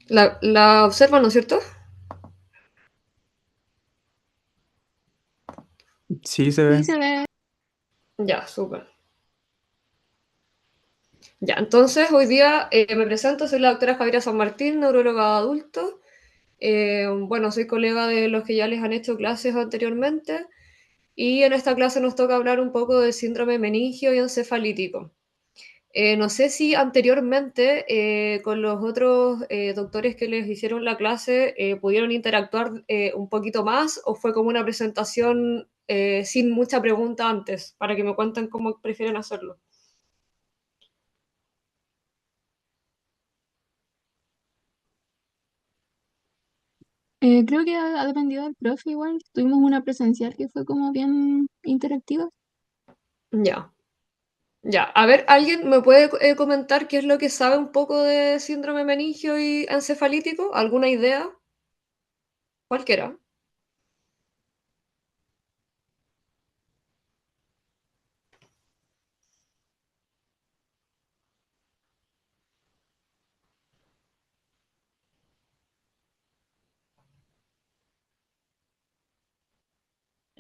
La observan, ¿no es cierto? Sí, se Sí, ve. se ve. Ya, súper. Ya, entonces hoy día me presento, soy la doctora Javiera San Martín, neuróloga de adultos. Bueno, soy colega de los que ya les han hecho clases anteriormente y en esta clase nos toca hablar un poco del síndrome meningio y encefalítico. No sé si anteriormente con los otros doctores que les hicieron la clase pudieron interactuar un poquito más o fue como una presentación sin mucha pregunta antes, para que me cuenten cómo prefieren hacerlo. Creo que ha dependido del profe igual. Tuvimos una presencial que fue como bien interactiva. Ya, ya. A ver, ¿alguien me puede comentar qué es lo que sabe un poco de síndrome meningio y encefalítico? ¿Alguna idea? Cualquiera.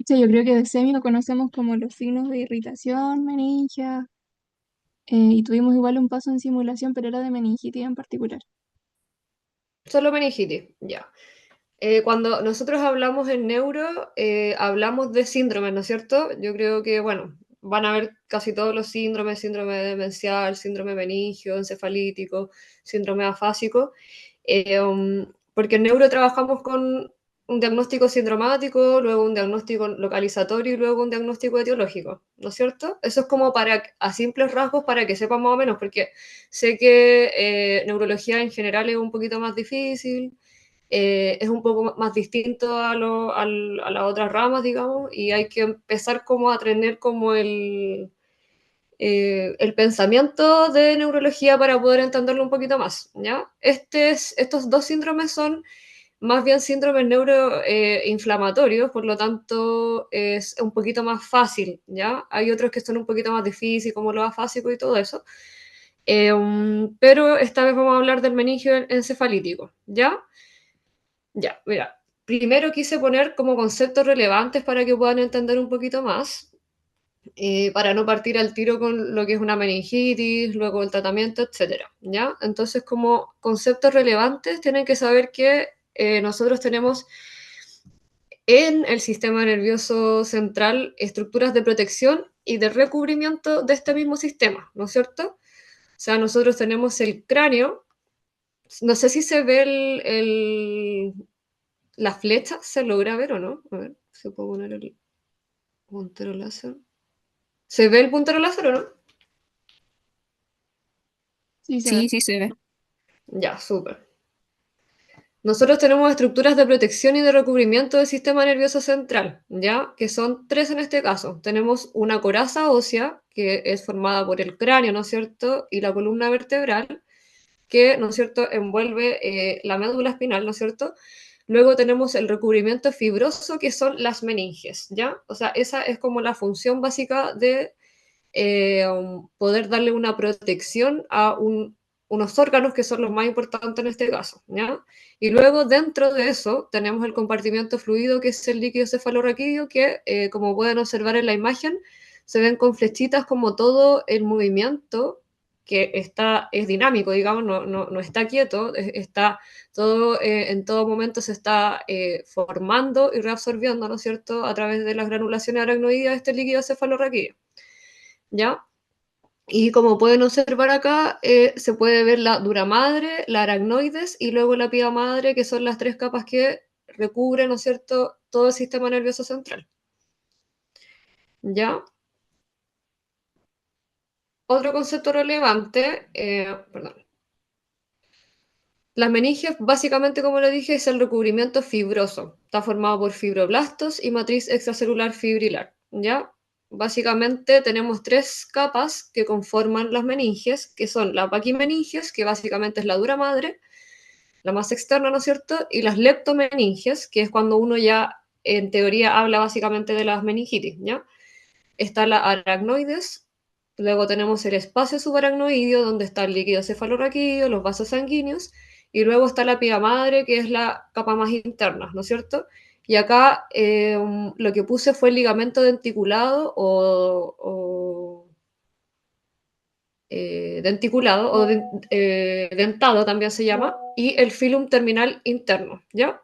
Sí, yo creo que de semi lo conocemos como los signos de irritación, meningia, y tuvimos igual un paso en simulación, pero era de meningitis en particular. Solo meningitis, ya. Cuando nosotros hablamos en neuro, hablamos de síndromes, ¿no es cierto? Yo creo que, bueno, van a ver casi todos los síndromes, síndrome demencial, síndrome meningio, encefalítico, síndrome afásico, porque en neuro trabajamos con un diagnóstico sindromático, luego un diagnóstico localizatorio y luego un diagnóstico etiológico, ¿no es cierto? Eso es como para, a simples rasgos, para que sepan más o menos, porque sé que neurología en general es un poquito más difícil, es un poco más distinto a las otras ramas, digamos, y hay que empezar como a tener como el pensamiento de neurología para poder entenderlo un poquito más, ¿ya? Estos dos síndromes son más bien síndromes neuroinflamatorios, por lo tanto es un poquito más fácil, ¿ya? Hay otros que son un poquito más difíciles, como los afásicos y todo eso, pero esta vez vamos a hablar del meningio encefalítico, ¿ya? Ya, mira, primero quise poner como conceptos relevantes para que puedan entender un poquito más, para no partir al tiro con lo que es una meningitis, luego el tratamiento, etcétera, ¿ya? Entonces, como conceptos relevantes, tienen que saber que nosotros tenemos en el sistema nervioso central estructuras de protección y de recubrimiento de este mismo sistema, ¿no es cierto? O sea, nosotros tenemos el cráneo, no sé si se ve la flecha, ¿se logra ver o no? A ver, se puede poner el puntero láser. ¿Se ve el puntero láser o no? Sí, se ve. Sí, sí se ve. Ya, súper. Nosotros tenemos estructuras de protección y de recubrimiento del sistema nervioso central, ¿ya? Que son tres en este caso. Tenemos una coraza ósea, que es formada por el cráneo, ¿no es cierto? Y la columna vertebral, que, ¿no es cierto?, envuelve la médula espinal, ¿no es cierto? Luego tenemos el recubrimiento fibroso, que son las meninges, ¿ya? O sea, esa es como la función básica de poder darle una protección a unos órganos que son los más importantes en este caso, ¿ya? Y luego dentro de eso tenemos el compartimiento fluido, que es el líquido cefalorraquídeo, que como pueden observar en la imagen, se ven con flechitas como todo el movimiento que es dinámico, digamos, no está quieto, está todo, en todo momento se está formando y reabsorbiendo, ¿no es cierto?, a través de las granulaciones aracnoideas de este líquido cefalorraquídeo, ¿ya? Y como pueden observar acá, se puede ver la dura madre, la aracnoides y luego la pía madre, que son las tres capas que recubren, ¿no es cierto?, todo el sistema nervioso central, ¿ya? Otro concepto relevante, perdón. Las meninges, básicamente, como le dije, es el recubrimiento fibroso. Está formado por fibroblastos y matriz extracelular fibrilar, ¿ya? Básicamente tenemos tres capas que conforman las meninges, que son la paquimeninges, que básicamente es la dura madre, la más externa, ¿no es cierto? Y las leptomeninges, que es cuando uno ya, en teoría, habla básicamente de las meningitis, ¿ya? Está la aracnoides, luego tenemos el espacio subaracnoideo, donde está el líquido cefalorraquídeo, los vasos sanguíneos, y luego está la pía madre, que es la capa más interna, ¿no es cierto? Y acá lo que puse fue el ligamento denticulado denticulado o dentado también se llama, y el filum terminal interno, ¿ya?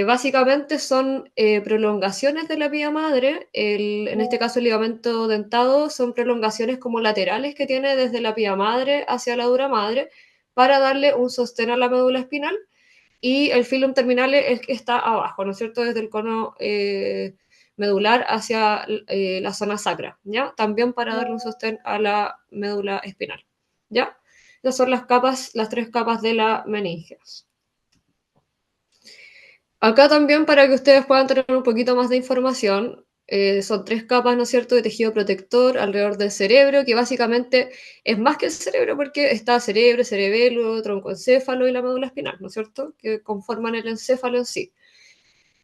Básicamente son prolongaciones de la vía madre, en este caso el ligamento dentado son prolongaciones como laterales que tiene desde la vía madre hacia la dura madre para darle un sostén a la médula espinal, y el filum terminal es el que está abajo, ¿no es cierto? Desde el cono medular hacia la zona sacra, ¿ya? También para darle un sostén a la médula espinal, ¿ya? Esas son las capas, las tres capas de la meninges. Acá también, para que ustedes puedan tener un poquito más de información, son tres capas, ¿no es cierto?, de tejido protector alrededor del cerebro, que básicamente es más que el cerebro porque está cerebro, cerebelo, troncoencéfalo y la médula espinal, ¿no es cierto?, que conforman el encéfalo en sí.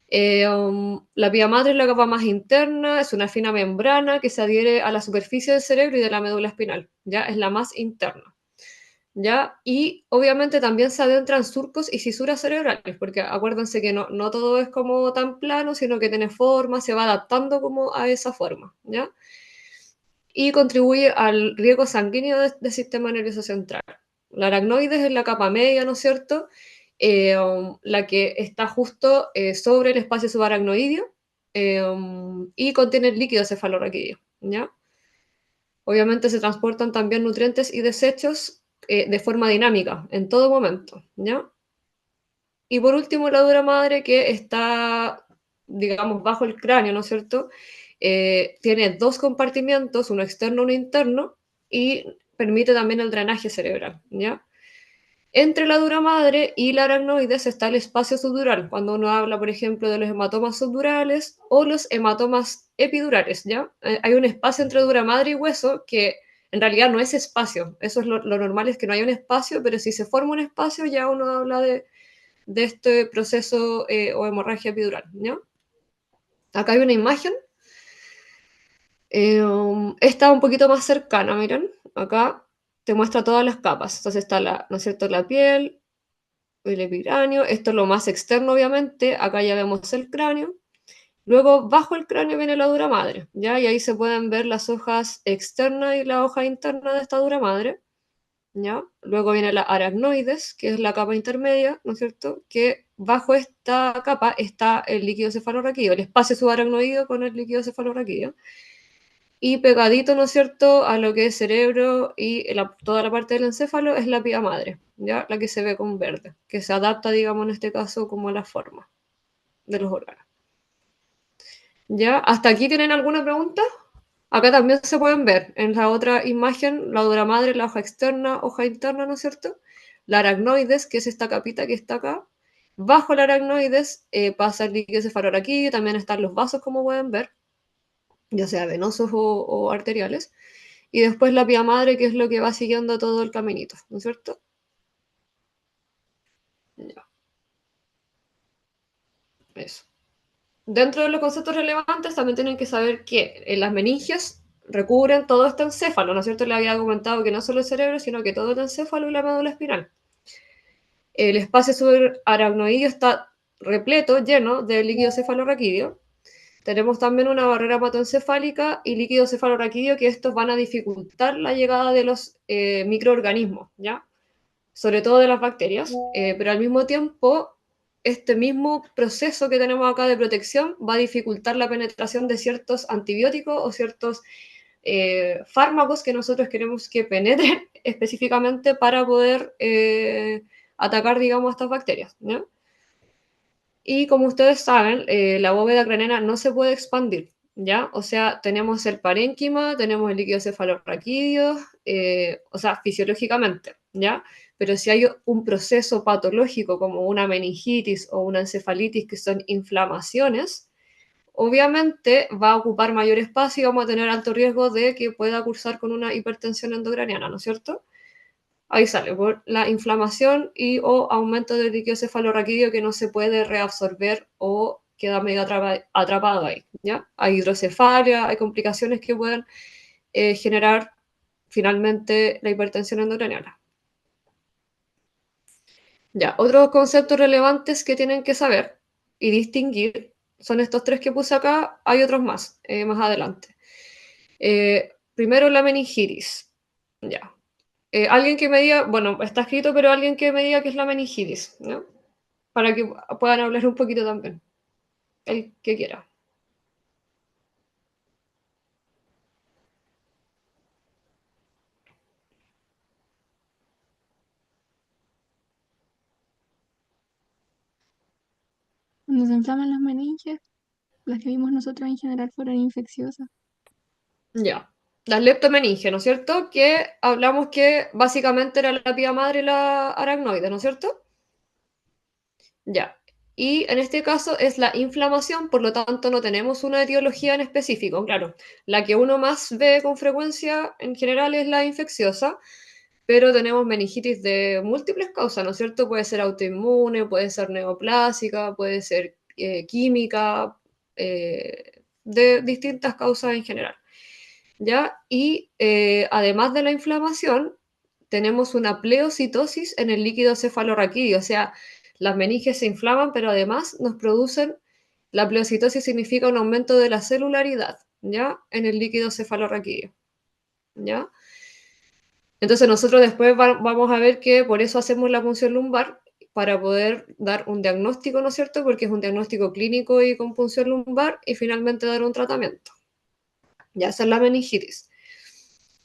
La vía madre es la capa más interna, es una fina membrana que se adhiere a la superficie del cerebro y de la médula espinal, ¿ya? Es la más interna. ¿Ya? Y obviamente también se adentran surcos y fisuras cerebrales, porque acuérdense que no todo es como tan plano, sino que tiene forma, se va adaptando como a esa forma, ¿ya? Y contribuye al riego sanguíneo del sistema nervioso central. La aracnoides es la capa media, ¿no es cierto? La que está justo sobre el espacio subaracnoideo y contiene el líquido cefalorraquídeo, ¿ya? Obviamente se transportan también nutrientes y desechos de forma dinámica en todo momento, ¿ya? Y por último, la dura madre, que está, digamos, bajo el cráneo, ¿no es cierto? Tiene dos compartimientos, uno externo y uno interno, y permite también el drenaje cerebral, ¿ya? Entre la dura madre y la aracnoides está el espacio subdural, cuando uno habla, por ejemplo, de los hematomas subdurales o los hematomas epidurales, ¿ya? Hay un espacio entre dura madre y hueso que en realidad no es espacio, eso es lo normal, es que no hay un espacio, pero si se forma un espacio ya uno habla de este proceso o hemorragia epidural, ¿ya? Acá hay una imagen, esta un poquito más cercana, miren, acá te muestra todas las capas, entonces está la, ¿no es cierto?, la piel, el epicráneo, esto es lo más externo obviamente, acá ya vemos el cráneo, luego bajo el cráneo viene la dura madre, ¿ya? Y ahí se pueden ver las hojas externas y la hoja interna de esta dura madre, ¿ya? Luego viene la aracnoides, que es la capa intermedia, ¿no es cierto? Que bajo esta capa está el líquido cefalorraquídeo, el espacio subaracnoideo con el líquido cefalorraquídeo, y pegadito, ¿no es cierto?, a lo que es cerebro y toda la parte del encéfalo es la pía madre, ¿ya? La que se ve con verde, que se adapta, digamos, en este caso, como a la forma de los órganos. ¿Ya? ¿Hasta aquí tienen alguna pregunta? Acá también se pueden ver en la otra imagen, la dura madre, la hoja externa, hoja interna, ¿no es cierto? La aracnoides, que es esta capita que está acá. Bajo la aracnoides pasa el líquido cefalorraquídeo, también están los vasos, como pueden ver, ya sea venosos o arteriales. Y después la pía madre, que es lo que va siguiendo todo el caminito, ¿no es cierto? Ya, eso. Dentro de los conceptos relevantes también tienen que saber que las meninges recubren todo este encéfalo, ¿no es cierto? Le había comentado que no solo el cerebro, sino que todo el encéfalo y la médula espinal. El espacio subaracnoideo está repleto, lleno de líquido cefalorraquídeo. Tenemos también una barrera hematoencefálica y líquido cefalorraquídeo, que estos van a dificultar la llegada de los microorganismos, ¿ya? Sobre todo de las bacterias, pero al mismo tiempo, este mismo proceso que tenemos acá de protección va a dificultar la penetración de ciertos antibióticos o ciertos fármacos que nosotros queremos que penetren específicamente para poder atacar, digamos, a estas bacterias, ¿no? Y como ustedes saben, la bóveda craneana no se puede expandir, ¿ya? O sea, tenemos el parénquima, tenemos el líquido cefalorraquídeo, o sea, fisiológicamente, ¿ya? Pero si hay un proceso patológico como una meningitis o una encefalitis, que son inflamaciones, obviamente va a ocupar mayor espacio y vamos a tener alto riesgo de que pueda cursar con una hipertensión endocraniana, ¿no es cierto? Ahí sale, por la inflamación y o aumento del líquido cefalorraquídeo que no se puede reabsorber o queda medio atrapado ahí, ¿ya? Hay hidrocefalia, hay complicaciones que pueden generar finalmente la hipertensión endocrinal. Ya, otros conceptos relevantes que tienen que saber y distinguir son estos tres que puse acá, hay otros más, más adelante. Primero la meningitis, ya. Alguien que me diga, bueno, está escrito, pero alguien que me diga qué es la meningitis, ¿no? Para que puedan hablar un poquito también, el que quiera. Cuando se inflaman las meninges, las que vimos nosotros en general fueron infecciosas. Ya. Las leptomeninges, ¿no es cierto? Que hablamos que básicamente era la pía madre y la aracnoide, ¿no es cierto? Ya. Y en este caso es la inflamación, por lo tanto no tenemos una etiología en específico. Claro, la que uno más ve con frecuencia en general es la infecciosa, pero tenemos meningitis de múltiples causas, ¿no es cierto? Puede ser autoinmune, puede ser neoplásica, puede ser química, de distintas causas en general, ¿ya? Y además de la inflamación, tenemos una pleocitosis en el líquido cefalorraquídeo, o sea, las meninges se inflaman, pero además nos producen, la pleocitosis significa un aumento de la celularidad, ¿ya? En el líquido cefalorraquídeo, ¿ya? Entonces nosotros después vamos a ver que por eso hacemos la punción lumbar, para poder dar un diagnóstico, ¿no es cierto? Porque es un diagnóstico clínico y con punción lumbar y finalmente dar un tratamiento. Ya esa es la meningitis.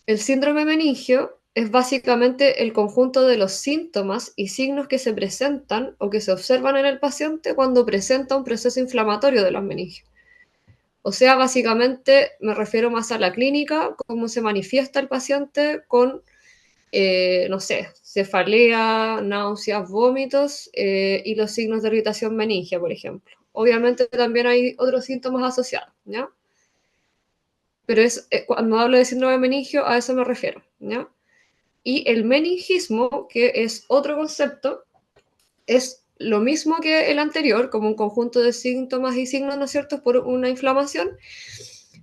El síndrome meningio es básicamente el conjunto de los síntomas y signos que se presentan o que se observan en el paciente cuando presenta un proceso inflamatorio de los meningios. O sea, básicamente me refiero más a la clínica, cómo se manifiesta el paciente con, no sé, cefalea, náuseas, vómitos y los signos de irritación meningia, por ejemplo. Obviamente también hay otros síntomas asociados, ¿ya? Pero cuando hablo de síndrome meningio, a eso me refiero, ¿ya? Y el meningismo, que es otro concepto, es lo mismo que el anterior, como un conjunto de síntomas y signos, ¿no es cierto?, por una inflamación,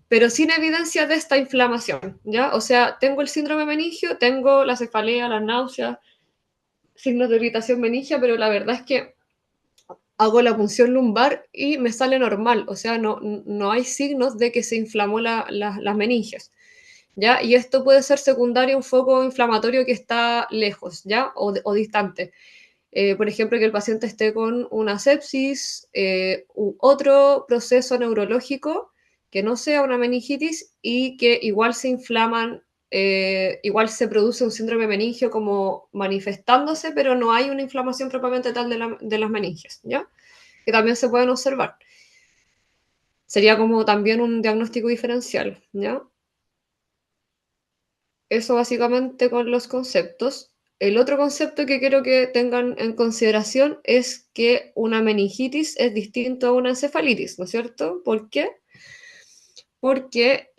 pero sin evidencia de esta inflamación, ¿ya? O sea, tengo el síndrome meningio, tengo la cefalea, las náuseas, signos de irritación meningia, pero la verdad es que hago la punción lumbar y me sale normal, o sea, no hay signos de que se inflamó las meninges, ¿ya? Y esto puede ser secundario a un foco inflamatorio que está lejos, ¿ya? O distante. Por ejemplo, que el paciente esté con una sepsis u otro proceso neurológico que no sea una meningitis y que igual se inflaman, igual se produce un síndrome meningio como manifestándose, pero no hay una inflamación propiamente tal de las meninges, ¿ya? Que también se pueden observar. Sería como también un diagnóstico diferencial, ¿ya? Eso básicamente con los conceptos. El otro concepto que quiero que tengan en consideración es que una meningitis es distinto a una encefalitis, ¿no es cierto? ¿Por qué? Porque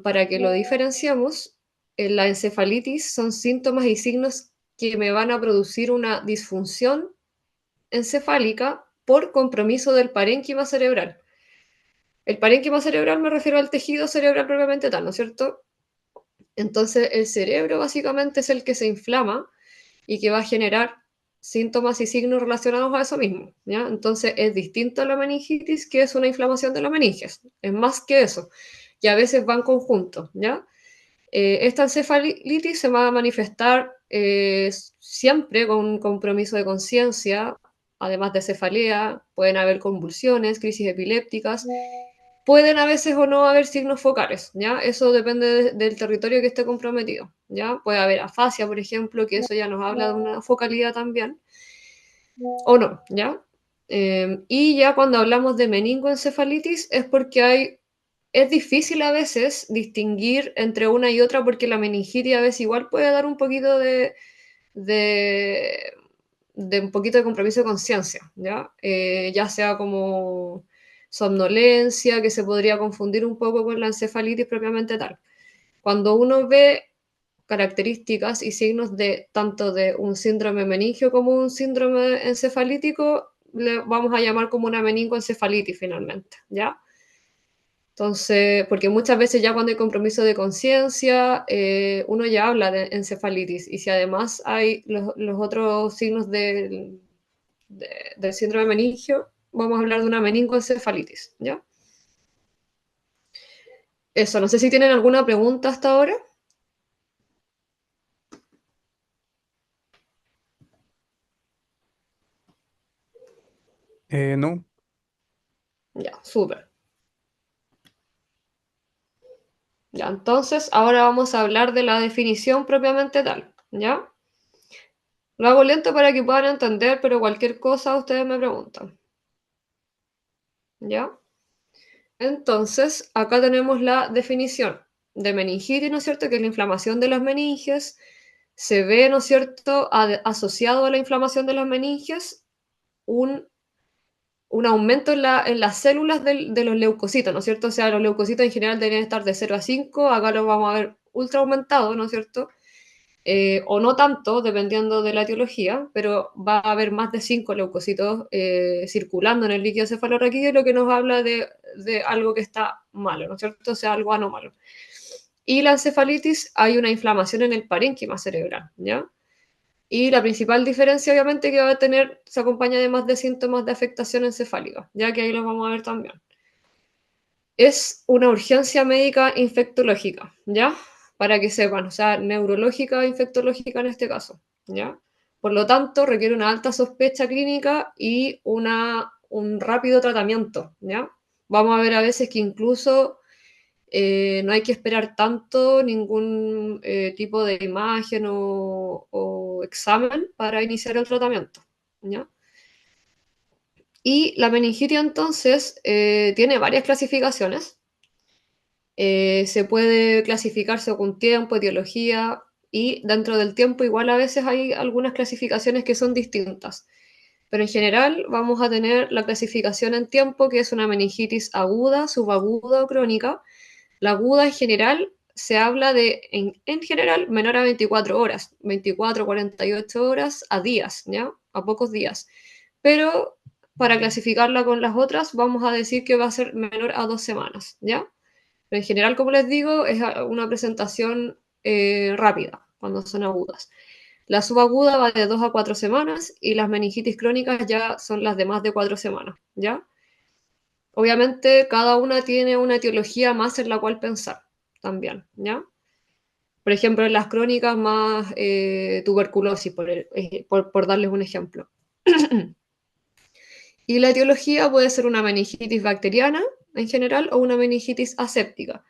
para que lo diferenciemos, la encefalitis son síntomas y signos que me van a producir una disfunción encefálica por compromiso del parénquima cerebral. El parénquima cerebral me refiero al tejido cerebral propiamente tal, ¿no es cierto? Entonces, el cerebro básicamente es el que se inflama y que va a generar síntomas y signos relacionados a eso mismo, ¿ya? Entonces, es distinto a la meningitis, que es una inflamación de la meninges. Es más que eso. Y a veces van conjuntos, ¿ya? Esta encefalitis se va a manifestar siempre con un compromiso de conciencia, además de cefalea, pueden haber convulsiones, crisis epilépticas, pueden a veces o no haber signos focales, ¿ya? Eso depende del territorio que esté comprometido, ¿ya? Puede haber afasia, por ejemplo, que eso ya nos habla de una focalidad también, o no, ¿ya? Y ya cuando hablamos de meningoencefalitis es porque es difícil a veces distinguir entre una y otra porque la meningitis a veces igual puede dar un poquito de, de un poquito de compromiso de conciencia, ¿ya? Ya sea como somnolencia, que se podría confundir un poco con la encefalitis propiamente tal. Cuando uno ve características y signos de tanto de un síndrome meningio como un síndrome encefalítico, le vamos a llamar como una meningoencefalitis finalmente, ¿ya? Entonces, porque muchas veces ya cuando hay compromiso de conciencia, uno ya habla de encefalitis, y si además hay los otros signos del síndrome meningio, vamos a hablar de una meningoencefalitis, ¿ya? Eso, no sé si tienen alguna pregunta hasta ahora. No. Ya, súper. Ya, entonces ahora vamos a hablar de la definición propiamente tal, ¿ya? Lo hago lento para que puedan entender, pero cualquier cosa ustedes me preguntan, ¿ya? Entonces, acá tenemos la definición de meningitis, ¿no es cierto? Que es la inflamación de las meninges. Se ve, ¿no es cierto?, asociado a la inflamación de las meninges un, un aumento en las células de los leucocitos, ¿no es cierto? O sea, los leucocitos en general deberían estar de 0 a 5, acá los vamos a ver ultra aumentados, ¿no es cierto? O no tanto, dependiendo de la etiología, pero va a haber más de 5 leucocitos circulando en el líquido cefalorraquídeo, lo que nos habla de algo que está malo, ¿no es cierto? O sea, algo anómalo. Y la encefalitis, hay una inflamación en el parénquima cerebral, ¿ya? Y la principal diferencia, obviamente, que va a tener, se acompaña de más de síntomas de afectación encefálica, ya que ahí los vamos a ver también. Es una urgencia médica infectológica, ¿ya? Para que sepan, o sea, neurológica e infectológica en este caso, ¿ya? Por lo tanto, requiere una alta sospecha clínica y un rápido tratamiento, ¿ya? Vamos a ver a veces que incluso no hay que esperar tanto ningún tipo de imagen o examen para iniciar el tratamiento, ¿ya? Y la meningitis entonces tiene varias clasificaciones. Se puede clasificar según tiempo, etiología, y dentro del tiempo igual a veces hay algunas clasificaciones que son distintas. Pero en general vamos a tener la clasificación en tiempo, que es una meningitis aguda, subaguda o crónica. La aguda en general se habla de, en general, menor a 24 horas, 24, 48 horas a días, ¿ya? A pocos días. Pero para clasificarla con las otras, vamos a decir que va a ser menor a 2 semanas, ¿ya? Pero en general, como les digo, es una presentación rápida cuando son agudas. La subaguda va de 2 a 4 semanas y las meningitis crónicas ya son las de más de 4 semanas, ¿ya? Obviamente, cada una tiene una etiología más en la cual pensar también, ¿ya? Por ejemplo, en las crónicas más tuberculosis, por darles un ejemplo. Y la etiología puede ser una meningitis bacteriana en general o una meningitis aséptica.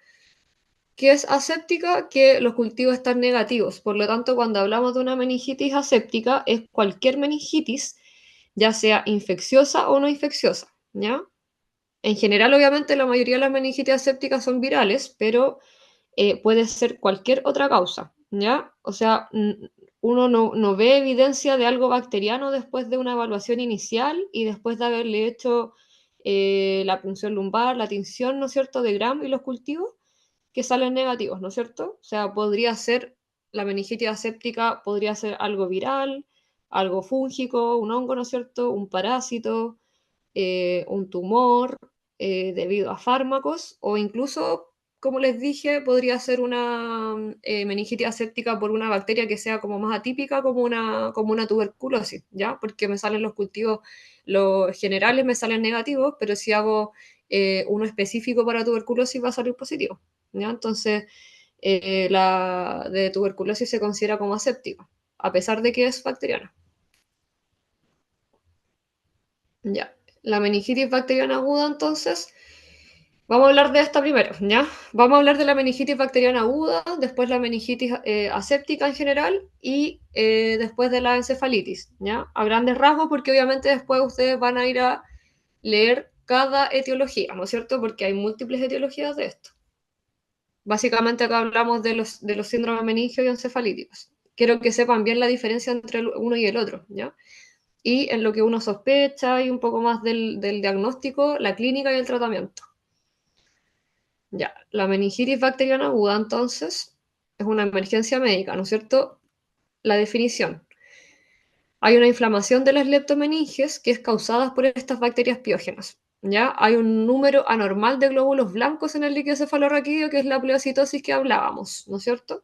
¿Qué es aséptica? Que los cultivos están negativos. Por lo tanto, cuando hablamos de una meningitis aséptica, es cualquier meningitis, ya sea infecciosa o no infecciosa, ¿ya? En general, obviamente, la mayoría de las meningitis asépticas son virales, pero puede ser cualquier otra causa, ¿ya? O sea, uno no ve evidencia de algo bacteriano después de una evaluación inicial y después de haberle hecho la punción lumbar, la tinción, ¿no es cierto?, de Gram y los cultivos, que salen negativos, ¿no es cierto? O sea, podría ser, la meningitis aséptica podría ser algo viral, algo fúngico, un hongo, ¿no es cierto?, un parásito, un tumor debido a fármacos, o incluso, como les dije, podría ser una meningitis aséptica por una bacteria que sea como más atípica, como una tuberculosis, ¿ya? Porque me salen los cultivos, los generales me salen negativos, pero si hago uno específico para tuberculosis va a salir positivo, ¿ya? Entonces, la de tuberculosis se considera como aséptica, a pesar de que es bacteriana. Ya, la meningitis bacteriana aguda, entonces, vamos a hablar de esta primero, ¿ya? Vamos a hablar de la meningitis bacteriana aguda, después la meningitis aséptica en general y después de la encefalitis, ¿ya? A grandes rasgos, porque obviamente después ustedes van a ir a leer cada etiología, ¿no es cierto? Porque hay múltiples etiologías de esto. Básicamente acá hablamos de los síndromes meningio y encefalíticos. Quiero que sepan bien la diferencia entre el uno y el otro, ¿ya? Y en lo que uno sospecha y un poco más del diagnóstico, la clínica y el tratamiento. Ya, la meningitis bacteriana aguda, entonces, es una emergencia médica, ¿no es cierto? La definición. Hay una inflamación de las leptomeninges que es causada por estas bacterias piógenas. ¿Ya? Hay un número anormal de glóbulos blancos en el líquido cefalorraquídeo, que es la pleocitosis que hablábamos, ¿no es cierto?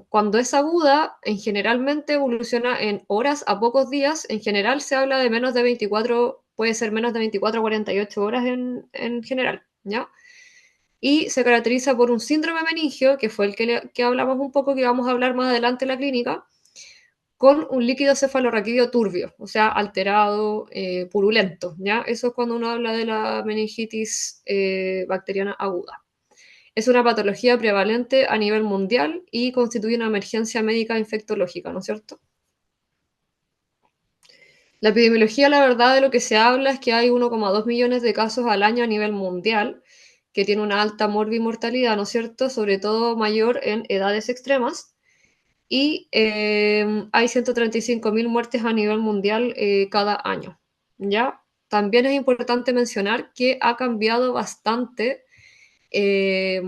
Cuando es aguda, generalmente evoluciona en horas a pocos días. En general se habla de menos de 24, puede ser menos de 24 a 48 horas en general, ¿ya? Y se caracteriza por un síndrome meningio, que fue el que hablamos un poco, que vamos a hablar más adelante en la clínica, con un líquido cefalorraquídeo turbio, o sea, alterado, purulento, ¿ya? Eso es cuando uno habla de la meningitis bacteriana aguda. Es una patología prevalente a nivel mundial y constituye una emergencia médica infectológica, ¿no es cierto? La epidemiología, la verdad, de lo que se habla es que hay 1,2 millones de casos al año a nivel mundial, que tiene una alta morbimortalidad, ¿no es cierto? Sobre todo mayor en edades extremas. Y hay 135.000 muertes a nivel mundial cada año, ¿ya? También es importante mencionar que ha cambiado bastante eh,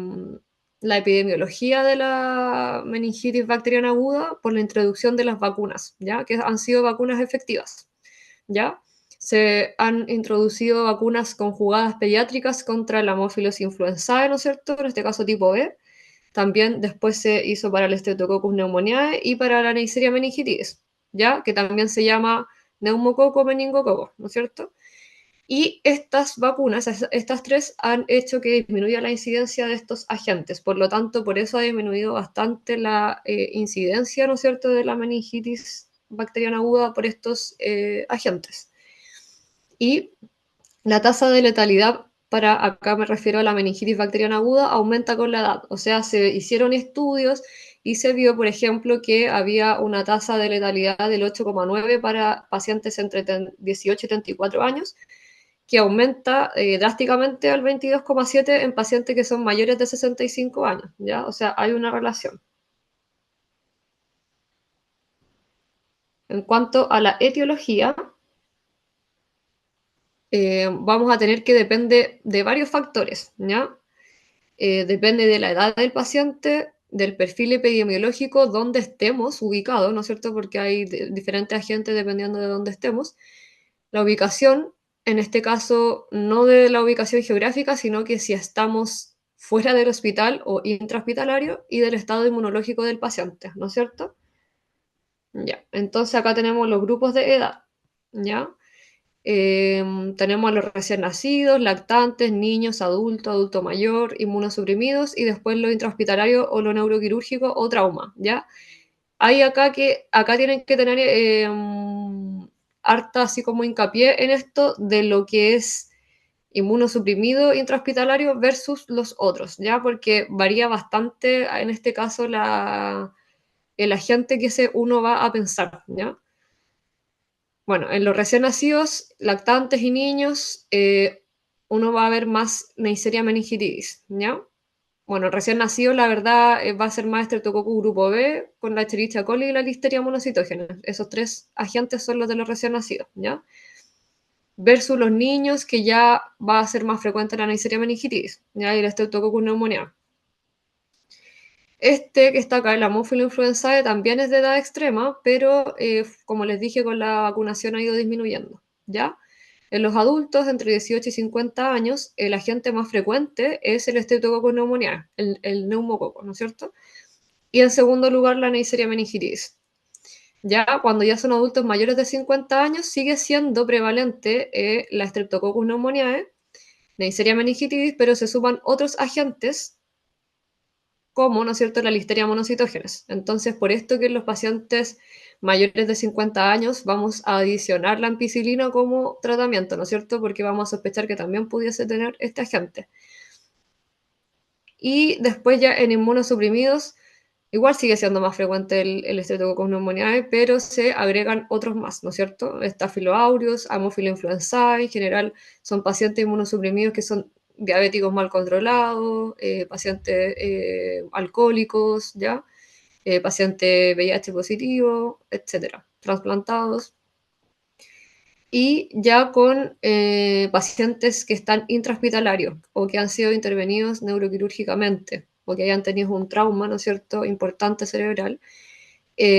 la epidemiología de la meningitis bacteriana aguda por la introducción de las vacunas, ¿ya? Que han sido vacunas efectivas, ¿ya? Se han introducido vacunas conjugadas pediátricas contra el Haemophilus influenzae, ¿no es cierto? En este caso tipo B. También después se hizo para el Streptococcus pneumoniae y para la Neisseria meningitidis, ¿ya? Que también se llama neumococo meningococo, ¿no es cierto? Y estas vacunas, estas tres, han hecho que disminuya la incidencia de estos agentes. Por lo tanto, por eso ha disminuido bastante la incidencia, ¿no es cierto?, de la meningitis bacteriana aguda por estos agentes. Y la tasa de letalidad, para acá me refiero a la meningitis bacteriana aguda, aumenta con la edad. O sea, se hicieron estudios y se vio, por ejemplo, que había una tasa de letalidad del 8,9 para pacientes entre 18 y 34 años, que aumenta drásticamente al 22,7 en pacientes que son mayores de 65 años, ¿ya? O sea, hay una relación. En cuanto a la etiología, vamos a tener que depende de varios factores, ¿ya? Depende de la edad del paciente, del perfil epidemiológico, donde estemos ubicados, ¿no es cierto? Porque hay diferentes agentes dependiendo de dónde estemos. La ubicación, en este caso, no de la ubicación geográfica, sino que si estamos fuera del hospital o intrahospitalario y del estado inmunológico del paciente, ¿no es cierto? Ya, entonces acá tenemos los grupos de edad, ¿ya? Tenemos a los recién nacidos, lactantes, niños, adultos, adulto mayor, inmunosuprimidos y después lo intrahospitalario o lo neuroquirúrgico o trauma, ¿ya? Hay acá tienen que tener harta así como hincapié en esto de lo que es inmunosuprimido intrahospitalario versus los otros, ¿ya? Porque varía bastante en este caso el agente que uno va a pensar, ¿ya? Bueno, en los recién nacidos, lactantes y niños, uno va a ver más Neisseria meningitidis, ¿ya? Bueno, recién nacido, la verdad, va a ser más Streptococcus grupo B con la Escherichia coli y la Listeria monocytogenes. Esos tres agentes son los de los recién nacidos, ¿ya? Versus los niños, que ya va a ser más frecuente la Neisseria meningitidis, ¿ya? Y el Streptococcus pneumoniae. Este que está acá, el Haemophilus influenzae, también es de edad extrema, pero como les dije, con la vacunación ha ido disminuyendo, ¿ya? En los adultos entre 18 y 50 años, el agente más frecuente es el Streptococcus pneumoniae, el neumococo, ¿no es cierto? Y en segundo lugar, la Neisseria meningitidis. Ya cuando ya son adultos mayores de 50 años, sigue siendo prevalente la Streptococcus pneumoniae, Neisseria meningitidis, pero se suman otros agentes como, ¿no es cierto?, la Listeria monocytogenes. Entonces, por esto que en los pacientes mayores de 50 años vamos a adicionar la ampicilina como tratamiento, ¿no es cierto?, porque vamos a sospechar que también pudiese tener este agente. Y después ya en inmunosuprimidos, igual sigue siendo más frecuente el Streptococcus pneumoniae, pero se agregan otros más, ¿no es cierto? Staphylo aureus, Haemophilus influenzae, en general son pacientes inmunosuprimidos que son diabéticos mal controlados, pacientes alcohólicos, ¿ya? Pacientes VIH positivo, etcétera, trasplantados. Y ya con pacientes que están intrahospitalarios o que han sido intervenidos neuroquirúrgicamente, o que hayan tenido un trauma, ¿no es cierto?, importante cerebral,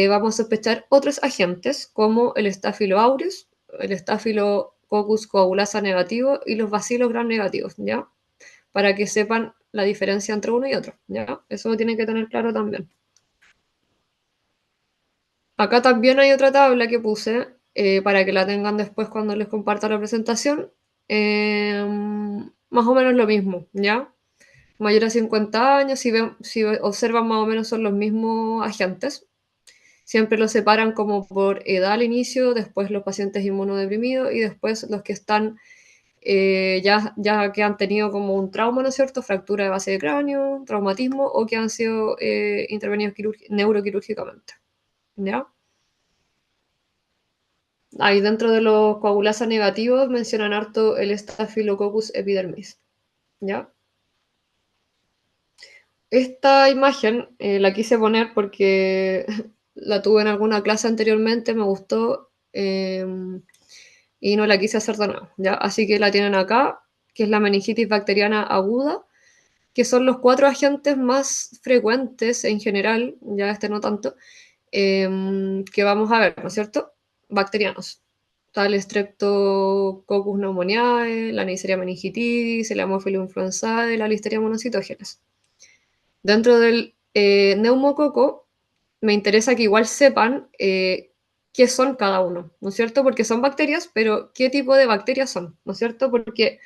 vamos a sospechar otros agentes como el Staphylo aureus, el Staphylococcus coagulasa negativo y los Bacillus gram negativos, ¿ya? Para que sepan la diferencia entre uno y otro, ¿ya? Eso lo tienen que tener claro también. Acá también hay otra tabla que puse para que la tengan después cuando les comparta la presentación. Más o menos lo mismo, ¿ya? Mayor a 50 años, si observan más o menos son los mismos agentes. Siempre los separan como por edad al inicio, después los pacientes inmunodeprimidos y después los que están ya que han tenido como un trauma, ¿no es cierto? Fractura de base de cráneo, traumatismo o que han sido intervenidos neuroquirúrgicamente, ¿ya? Ahí dentro de los coagulasa negativos mencionan harto el Staphylococcus epidermis, ¿ya? Esta imagen la quise poner porque la tuve en alguna clase anteriormente, me gustó y no la quise hacer de nuevo, ¿ya? Así que la tienen acá, que es la meningitis bacteriana aguda, que son los 4 agentes más frecuentes en general, ya este no tanto, que vamos a ver, ¿no es cierto? Bacterianos. Está el Streptococcus pneumoniae, la Neisseria meningitidis, el Haemophilus influenzae, la Listeria monocytogenes. Dentro del neumococo, me interesa que igual sepan qué son cada uno, ¿no es cierto? Porque son bacterias, pero ¿qué tipo de bacterias son? ¿No es cierto? Porque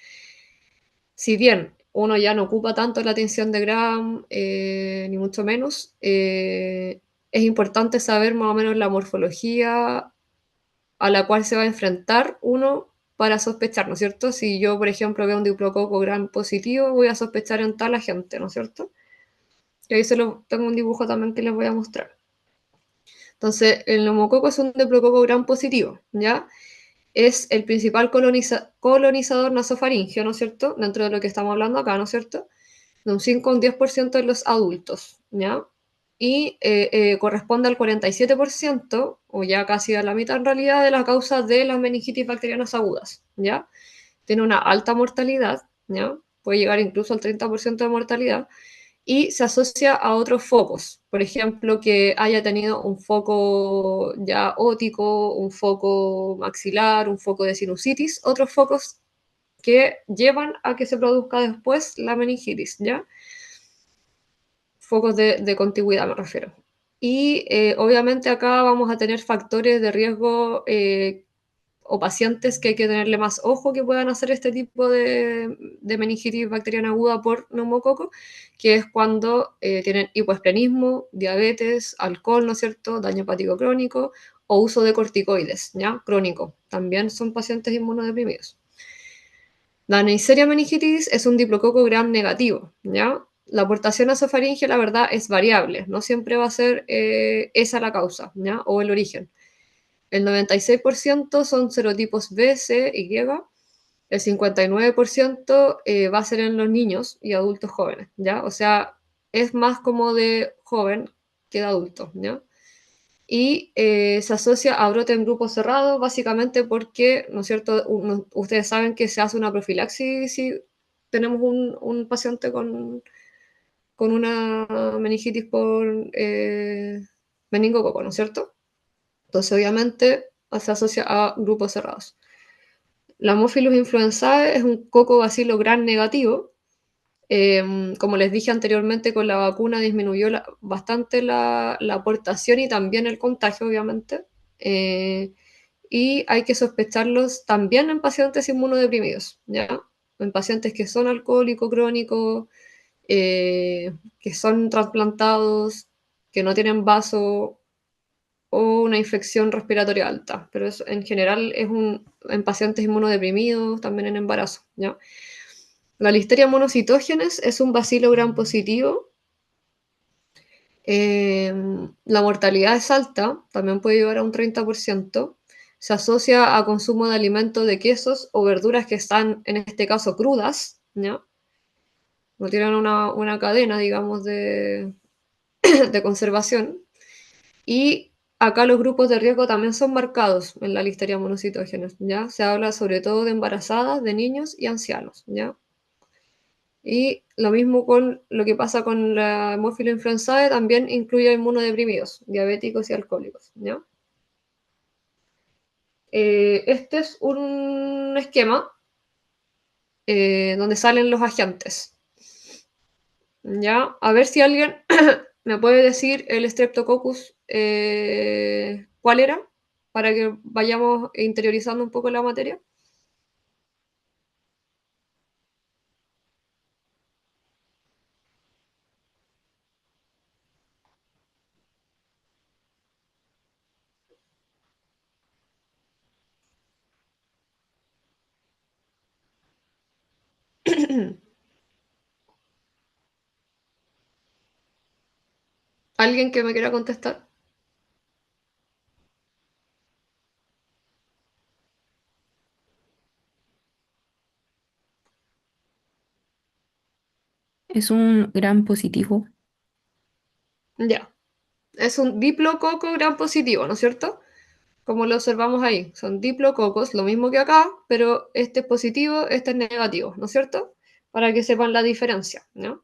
si bien uno ya no ocupa tanto la atención de Gram, ni mucho menos, es importante saber más o menos la morfología a la cual se va a enfrentar uno para sospechar, ¿no es cierto? Si yo, por ejemplo, veo un diplococo Gram positivo, voy a sospechar en tal agente, ¿no es cierto? Y ahí tengo un dibujo también que les voy a mostrar. Entonces, el neumococo es un diplococo Gram positivo, ¿ya? Es el principal colonizador nasofaringeo, ¿no es cierto? Dentro de lo que estamos hablando acá, ¿no es cierto? De un 5 a un 10% de los adultos, ¿ya? Y corresponde al 47%, o ya casi a la mitad en realidad, de las causas de las meningitis bacterianas agudas, ¿ya? Tiene una alta mortalidad, ¿ya? Puede llegar incluso al 30% de mortalidad, y se asocia a otros focos. Por ejemplo, que haya tenido un foco ya ótico, un foco maxilar, un foco de sinusitis, otros focos que llevan a que se produzca después la meningitis, ¿ya? Focos de contigüidad me refiero. Y obviamente acá vamos a tener factores de riesgo o pacientes que hay que tenerle más ojo que puedan hacer este tipo de meningitis bacteriana aguda por neumococo, que es cuando tienen hipoesplenismo, diabetes, alcohol, ¿no es cierto?, daño hepático crónico o uso de corticoides, ¿ya?, crónico. También son pacientes inmunodeprimidos. La Neisseria meningitis es un diplococo gram negativo, ¿ya? La aportación nasofaringea, la verdad, es variable, no siempre va a ser esa la causa, ¿ya? O el origen. El 96% son serotipos B, C y Y, el 59% va a ser en los niños y adultos jóvenes, ¿ya? O sea, es más como de joven que de adulto, ¿ya? Y se asocia a brote en grupos cerrados, básicamente porque, ¿no es cierto? Ustedes saben que se hace una profilaxis si tenemos un paciente con una meningitis por meningococo, ¿no es cierto? Entonces, obviamente, se asocia a grupos cerrados. La Haemophilus influenzae es un coco bacilo gram negativo. Como les dije anteriormente, con la vacuna disminuyó bastante la aportación y también el contagio, obviamente. Y hay que sospecharlos también en pacientes inmunodeprimidos, ¿ya? En pacientes que son alcohólicos crónicos, que son trasplantados, que no tienen vaso o una infección respiratoria alta, pero eso en general es en pacientes inmunodeprimidos, también en embarazo, ¿ya? La Listeria monocytogenes es un bacilo gram positivo. La mortalidad es alta, también puede llegar a un 30%. Se asocia a consumo de alimentos de quesos o verduras que están, en este caso, crudas, ¿ya? No tienen una cadena, digamos, de conservación. Y acá los grupos de riesgo también son marcados en la Listeria monocytogenes, ¿ya? Se habla sobre todo de embarazadas, de niños y ancianos, ¿ya? Y lo mismo con lo que pasa con la hemófilo influenzae, también incluye inmunodeprimidos, diabéticos y alcohólicos, ¿ya? Este es un esquema donde salen los agentes, ¿ya? A ver si alguien me puede decir el Streptococcus, ¿cuál era? Para que vayamos interiorizando un poco la materia. ¿Alguien que me quiera contestar? Es un gran positivo. Ya. Es un diplococo gran positivo, ¿no es cierto? Como lo observamos ahí. Son diplococos, lo mismo que acá, pero este es positivo, este es negativo, ¿no es cierto? Para que sepan la diferencia, ¿no?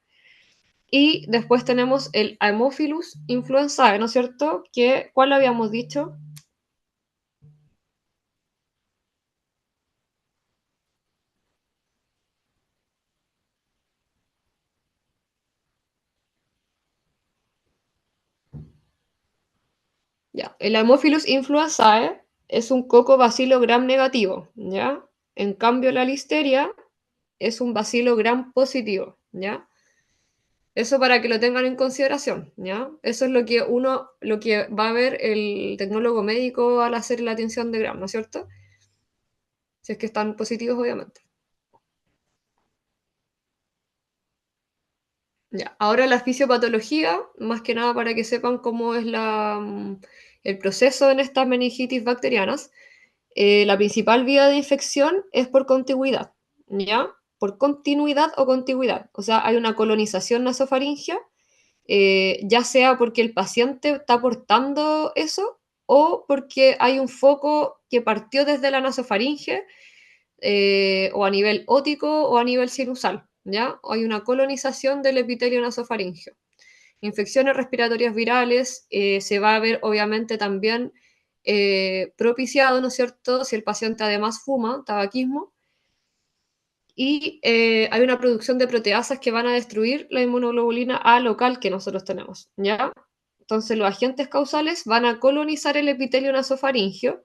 Y después tenemos el Haemophilus influenzae, ¿no es cierto? Que, ¿cuál habíamos dicho? Ya, el Haemophilus influenzae es un coco bacilo gram negativo, ¿ya? En cambio, la listeria es un bacilo gram positivo, ¿ya? Eso para que lo tengan en consideración, ¿ya? Eso es lo que va a ver el tecnólogo médico al hacer la tinción de gram, ¿no es cierto? Si es que están positivos, obviamente. Ya, ahora la fisiopatología, más que nada para que sepan cómo es el proceso en estas meningitis bacterianas. La principal vía de infección es por contigüidad, ¿ya? Por continuidad o contigüidad. O sea, hay una colonización nasofaringea, ya sea porque el paciente está portando eso o porque hay un foco que partió desde la nasofaringe, o a nivel ótico o a nivel sinusal, ¿ya? Hay una colonización del epitelio nasofaringeo. Infecciones respiratorias virales, se va a ver obviamente también propiciado, ¿no es cierto?, si el paciente además fuma, tabaquismo, y hay una producción de proteasas que van a destruir la inmunoglobulina A local que nosotros tenemos, ¿ya? Entonces los agentes causales van a colonizar el epitelio nasofaringeo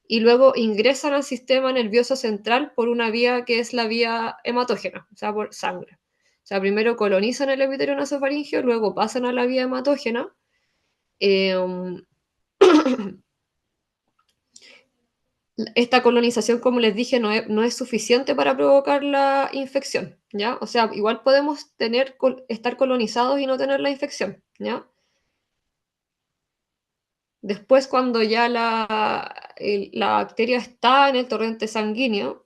y luego ingresan al sistema nervioso central por una vía que es la vía hematógena, o sea, por sangre. O sea, primero colonizan el epitelio nasofaringeo, luego pasan a la vía hematógena. Eh, esta colonización, como les dije, no es suficiente para provocar la infección, ¿ya? O sea, igual podemos estar colonizados y no tener la infección, ¿ya? Después, cuando ya la bacteria está en el torrente sanguíneo,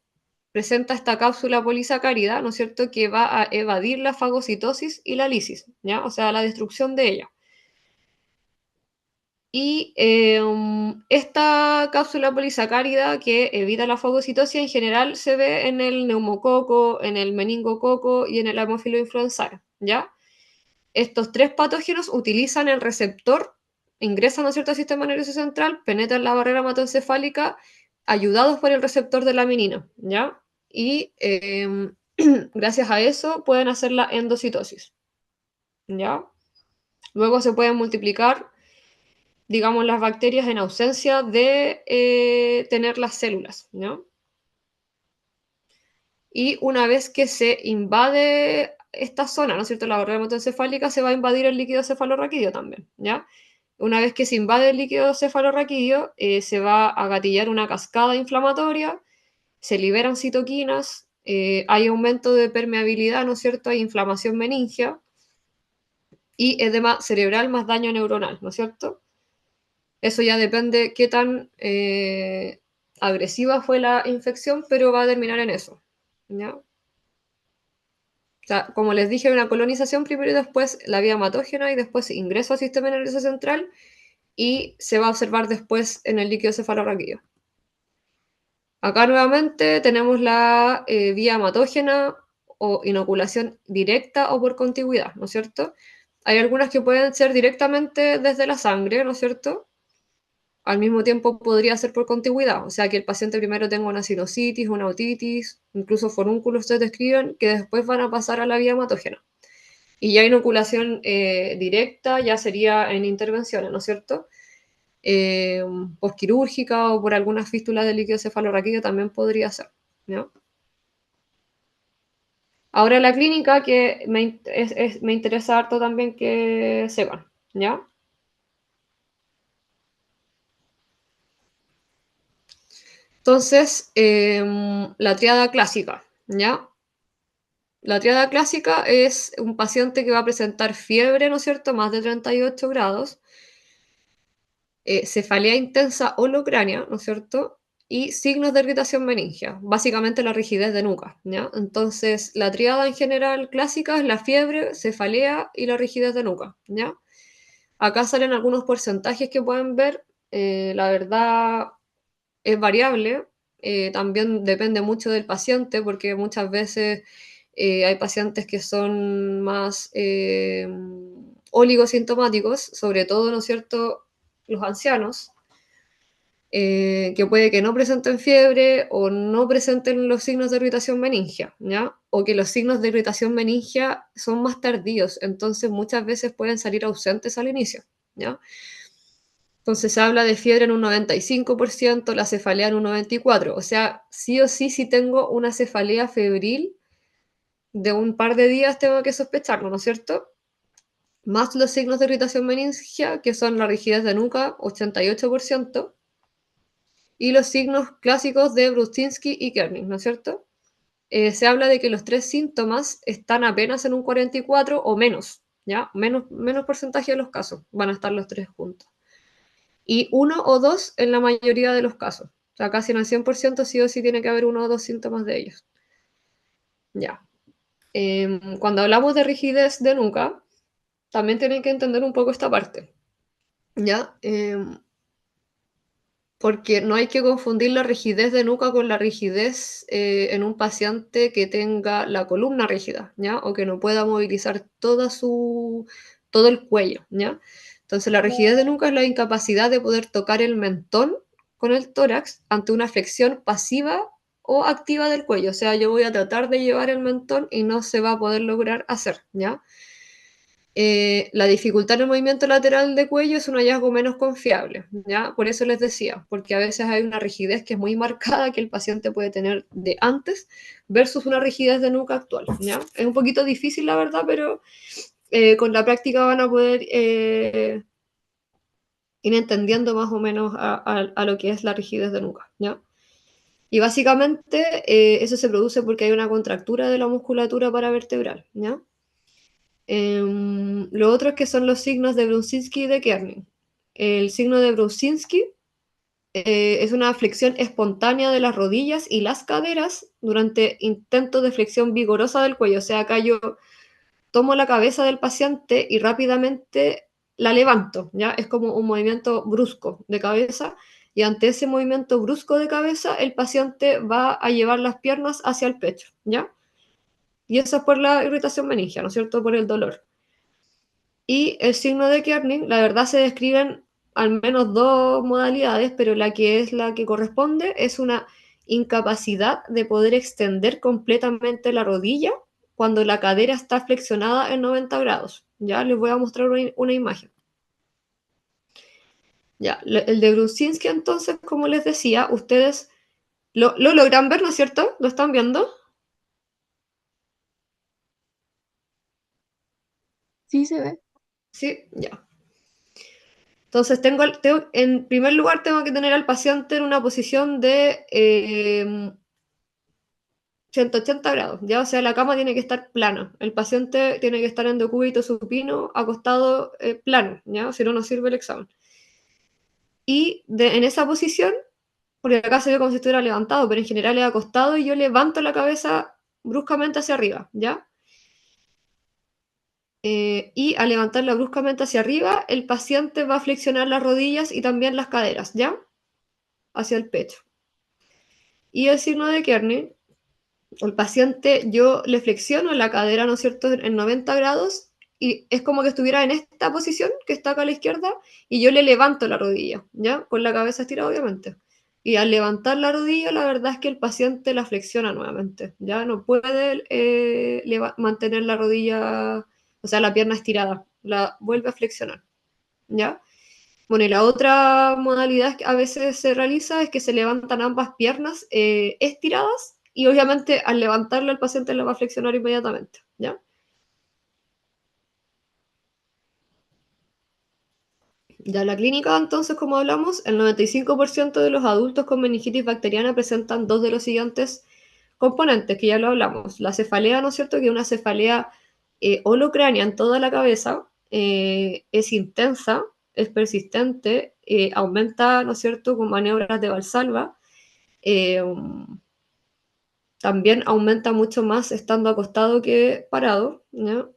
presenta esta cápsula polisacárida, ¿no es cierto?, que va a evadir la fagocitosis y la lisis, ¿ya? O sea, la destrucción de ella. Y esta cápsula polisacárida que evita la fagocitosis en general se ve en el neumococo, en el meningococo y en el Haemophilus influenzae, ¿ya? Estos tres patógenos utilizan el receptor, ingresan a cierto sistema nervioso central, penetran la barrera hematoencefálica, ayudados por el receptor de la laminina, ¿ya? Y gracias a eso pueden hacer la endocitosis, ¿ya? Luego se pueden multiplicar, digamos, las bacterias en ausencia de tener las células, ¿no? Y una vez que se invade esta zona, ¿no es cierto?, la barrera hematoencefálica, se va a invadir el líquido cefalorraquídeo también, ¿ya? Una vez que se invade el líquido cefalorraquídeo, se va a gatillar una cascada inflamatoria, se liberan citoquinas, hay aumento de permeabilidad, ¿no es cierto?, hay inflamación meningea y edema cerebral más daño neuronal, ¿no es cierto? Eso ya depende qué tan agresiva fue la infección, pero va a terminar en eso, ¿ya? O sea, como les dije, una colonización primero y después la vía hematógena y después ingreso al sistema nervioso central y se va a observar después en el líquido cefalorraquídeo. Acá nuevamente tenemos la vía hematógena o inoculación directa o por contigüidad, ¿no es cierto? Hay algunas que pueden ser directamente desde la sangre, ¿no es cierto? Al mismo tiempo podría ser por contigüidad, o sea que el paciente primero tenga una sinusitis, una otitis, incluso forúnculos se describen que después van a pasar a la vía hematógena. Y ya inoculación directa ya sería en intervenciones, ¿no es cierto? Postquirúrgica o por algunas fístulas del líquido cefalorraquídeo también podría ser, ¿no? Ahora la clínica que me interesa harto también que sepan, ¿ya? Entonces, la triada clásica, ¿ya? La triada clásica es un paciente que va a presentar fiebre, ¿no es cierto?, más de 38 grados, cefalea intensa holocránea, ¿no es cierto?, y signos de irritación meningia, básicamente la rigidez de nuca, ¿ya? Entonces, la triada en general clásica es la fiebre, cefalea y la rigidez de nuca, ¿ya? Acá salen algunos porcentajes que pueden ver, la verdad es variable, también depende mucho del paciente, porque muchas veces hay pacientes que son más oligosintomáticos, sobre todo, ¿no es cierto?, los ancianos, que puede que no presenten fiebre o no presenten los signos de irritación meningia, ¿ya? O que los signos de irritación meningia son más tardíos, entonces muchas veces pueden salir ausentes al inicio, ¿ya? Entonces se habla de fiebre en un 95%, la cefalea en un 94%. O sea, sí o sí, si tengo una cefalea febril de un par de días, tengo que sospecharlo, ¿no es cierto? Más los signos de irritación meningia, que son la rigidez de nuca, 88%, y los signos clásicos de Brustinsky y Kerning, ¿no es cierto? Se habla de que los tres síntomas están apenas en un 44 o menos, ¿ya? Menos porcentaje de los casos van a estar los tres juntos. Y uno o dos en la mayoría de los casos. O sea, casi en el 100% sí o sí tiene que haber uno o dos síntomas de ellos. Ya. Cuando hablamos de rigidez de nuca, también tienen que entender un poco esta parte. ¿Ya? Porque no hay que confundir la rigidez de nuca con la rigidez en un paciente que tenga la columna rígida, ¿ya? O que no pueda movilizar todo el cuello, ¿ya? Entonces la rigidez de nuca es la incapacidad de poder tocar el mentón con el tórax ante una flexión pasiva o activa del cuello. O sea, yo voy a tratar de llevar el mentón y no se va a poder lograr hacer, ¿ya? La dificultad en el movimiento lateral de cuello es un hallazgo menos confiable, ¿ya? Por eso les decía, porque a veces hay una rigidez que es muy marcada que el paciente puede tener de antes versus una rigidez de nuca actual, ¿ya? Es un poquito difícil, la verdad, pero con la práctica van a poder ir entendiendo más o menos a lo que es la rigidez de nuca, ¿ya? Y básicamente eso se produce porque hay una contractura de la musculatura paravertebral, ¿ya? Lo otro es que son los signos de Brunzinski y de Kerning. El signo de Brunzinski es una flexión espontánea de las rodillas y las caderas durante intentos de flexión vigorosa del cuello. O sea, acá yo tomo la cabeza del paciente y rápidamente la levanto, ¿ya? Es como un movimiento brusco de cabeza y ante ese movimiento brusco de cabeza el paciente va a llevar las piernas hacia el pecho, ¿ya? Y eso es por la irritación meningia, ¿no es cierto? Por el dolor. Y el signo de Kerning, la verdad se describen al menos dos modalidades, pero la que es la que corresponde es una incapacidad de poder extender completamente la rodilla cuando la cadera está flexionada en 90 grados. Ya les voy a mostrar una imagen. Ya, el de Brunzinski entonces, como les decía, ustedes lo logran ver, ¿no es cierto? ¿Lo están viendo? Sí se ve. Sí, ya. Entonces, en primer lugar, tengo que tener al paciente en una posición de 180 grados, ¿ya? O sea, la cama tiene que estar plana. El paciente tiene que estar en decúbito supino, acostado plano, ¿ya? Si no, no sirve el examen. Y en esa posición, porque acá se ve como si estuviera levantado, pero en general es acostado y yo levanto la cabeza bruscamente hacia arriba, ¿ya? Y al levantarla bruscamente hacia arriba, el paciente va a flexionar las rodillas y también las caderas, ¿ya? Hacia el pecho. Y el signo de Kerning el paciente, yo le flexiono la cadera, ¿no es cierto?, en 90 grados, y es como que estuviera en esta posición, que está acá a la izquierda, y yo le levanto la rodilla, ¿ya? Con la cabeza estirada, obviamente. Y al levantar la rodilla, la verdad es que el paciente la flexiona nuevamente, ¿ya? No puede mantener la rodilla, o sea, la pierna estirada, la vuelve a flexionar, ¿ya? Bueno, y la otra modalidad que a veces se realiza es que se levantan ambas piernas estiradas y obviamente al levantarla el paciente la va a flexionar inmediatamente, ¿ya? Ya en la clínica, entonces, como hablamos, el 95% de los adultos con meningitis bacteriana presentan dos de los siguientes componentes, que ya lo hablamos. La cefalea, ¿no es cierto? Que es una cefalea holocránea en toda la cabeza, es intensa, es persistente, aumenta, ¿no es cierto?, con maniobras de Valsalva. Eh, También aumenta mucho más estando acostado que parado, ¿no?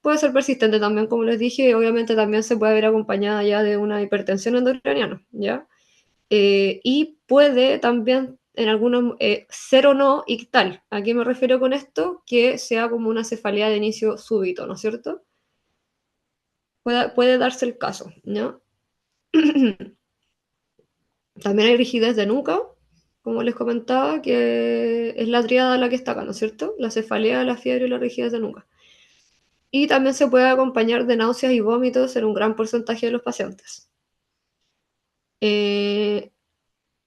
Puede ser persistente también, como les dije, obviamente también se puede ver acompañada ya de una hipertensión endocrinal, ¿ya? Y puede también en algunos ser o no ictal. ¿A qué me refiero con esto? Que sea como una cefalea de inicio súbito, ¿no es cierto? Puede darse el caso, ¿no? También hay rigidez de nuca, como les comentaba, que es la tríada la que está acá, ¿no es cierto? La cefalea, la fiebre y la rigidez de nuca. Y también se puede acompañar de náuseas y vómitos en un gran porcentaje de los pacientes.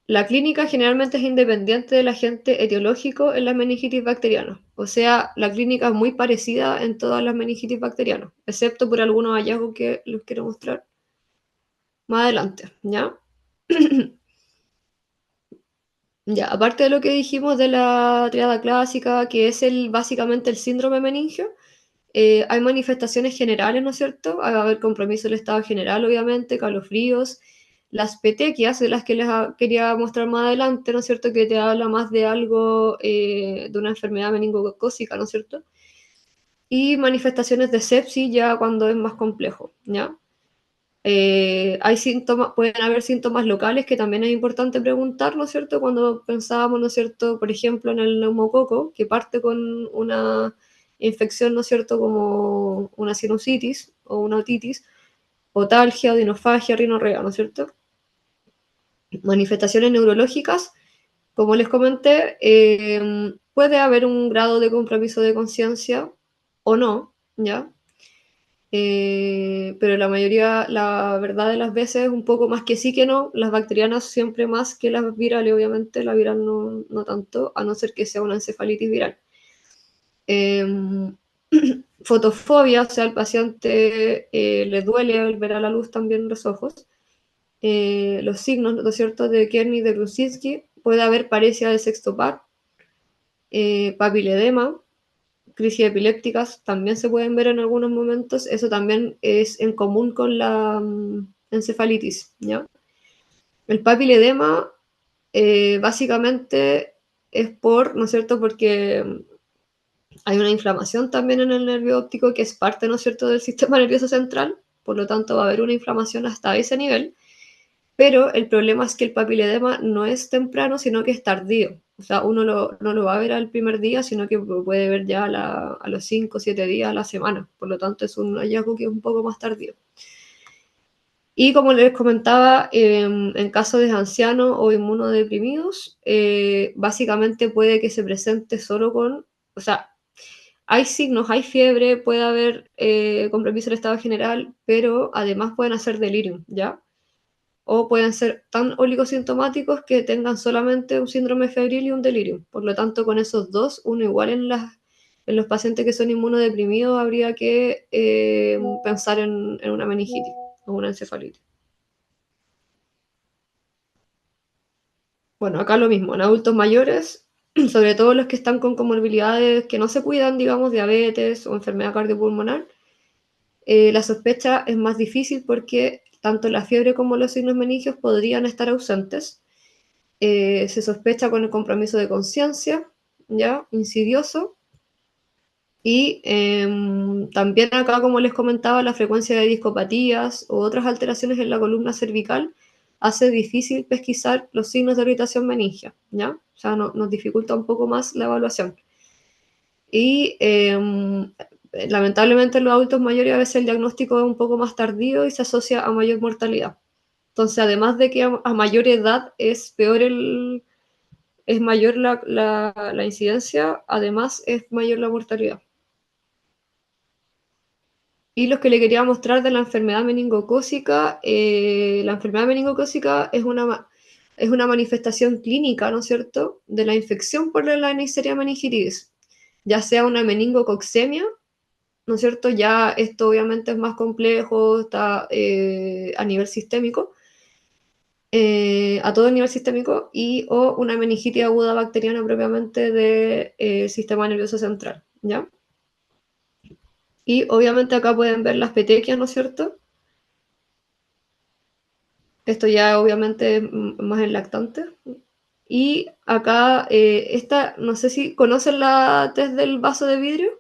La clínica generalmente es independiente del agente etiológico en la meningitis bacteriana. O sea, la clínica es muy parecida en todas las meningitis bacterianas, excepto por algunos hallazgos que les quiero mostrar más adelante, ¿ya? Ya, aparte de lo que dijimos de la triada clásica, que es básicamente el síndrome meningio, hay manifestaciones generales, ¿no es cierto? Va a haber compromiso del estado general, obviamente, calofríos, las petequias, de las que quería mostrar más adelante, ¿no es cierto? Que te habla más de algo, de una enfermedad meningocócica, ¿no es cierto? Y manifestaciones de sepsis ya cuando es más complejo, ¿ya? Hay síntomas, pueden haber síntomas locales que también es importante preguntar, ¿no es cierto? Cuando pensábamos, ¿no es cierto? Por ejemplo, en el neumococo, que parte con una infección, ¿no es cierto? Como una sinusitis o una otitis, otalgia, odinofagia, rinorrea, ¿no es cierto? Manifestaciones neurológicas, como les comenté, puede haber un grado de compromiso de conciencia o no, ¿ya? Pero la mayoría, la verdad de las veces, un poco más que sí que no, las bacterianas siempre más que las virales, obviamente, la viral no tanto, a no ser que sea una encefalitis viral. Fotofobia, o sea, al paciente le duele al ver a la luz también los ojos. Los signos, ¿no es cierto?, de Kernig, de Brusinski, puede haber paresia de sexto par, papiledema, crisis epilépticas también se pueden ver en algunos momentos. Eso también es en común con la encefalitis, ¿ya? El papiledema básicamente es ¿no es cierto?, porque hay una inflamación también en el nervio óptico que es parte, ¿no es cierto?, del sistema nervioso central, por lo tanto va a haber una inflamación hasta ese nivel, pero el problema es que el papiledema no es temprano, sino que es tardío. O sea, uno no lo va a ver al primer día, sino que lo puede ver ya a los 5 o 7 días a la semana. Por lo tanto, es un hallazgo que es un poco más tardío. Y como les comentaba, en casos de ancianos o inmunodeprimidos, básicamente puede que se presente solo con, o sea, hay signos, hay fiebre, puede haber compromiso del estado general, pero además pueden hacer delirium, ¿ya? O pueden ser tan oligosintomáticos que tengan solamente un síndrome febril y un delirio. Por lo tanto, con esos dos, uno igual en los pacientes que son inmunodeprimidos habría que pensar en una meningitis o una encefalitis. Bueno, acá lo mismo, en adultos mayores, sobre todo los que están con comorbilidades que no se cuidan, digamos, diabetes o enfermedad cardiopulmonar, la sospecha es más difícil porque tanto la fiebre como los signos meningios podrían estar ausentes. Se sospecha con el compromiso de conciencia, ¿ya? Insidioso. Y también acá, como les comentaba, la frecuencia de discopatías o otras alteraciones en la columna cervical hace difícil pesquisar los signos de irritación meningia, ¿ya? O sea, nos dificulta un poco más la evaluación. Y lamentablemente en los adultos mayores a veces el diagnóstico es un poco más tardío y se asocia a mayor mortalidad. Entonces, además de que a mayor edad es mayor la incidencia, además es mayor la mortalidad. Y los que le quería mostrar de la enfermedad meningocócica, la enfermedad meningocócica es una manifestación clínica, ¿no es cierto?, de la infección por la Neisseria meningitidis, ya sea una meningococcemia, ¿no es cierto? Ya esto obviamente es más complejo, está a nivel sistémico, a todo el nivel sistémico, o una meningitis aguda bacteriana propiamente del sistema nervioso central, ¿ya? Y obviamente acá pueden ver las petequias, ¿no es cierto? Esto ya obviamente es más en lactante. Y acá, no sé si conocen la test del vaso de vidrio.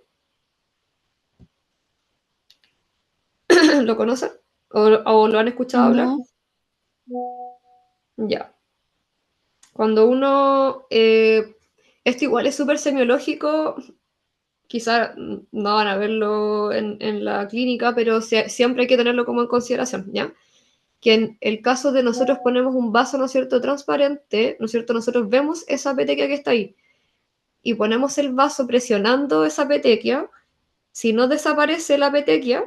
¿Lo conocen? ¿O lo han escuchado hablar? No, Ya. Cuando uno... esto igual es súper semiológico, quizás no van a verlo en la clínica, pero siempre hay que tenerlo como en consideración, ¿ya? Que en el caso de nosotros ponemos un vaso, ¿no es cierto?, transparente, ¿no es cierto?, nosotros vemos esa petequia que está ahí y ponemos el vaso presionando esa petequia. Si no desaparece la petequia,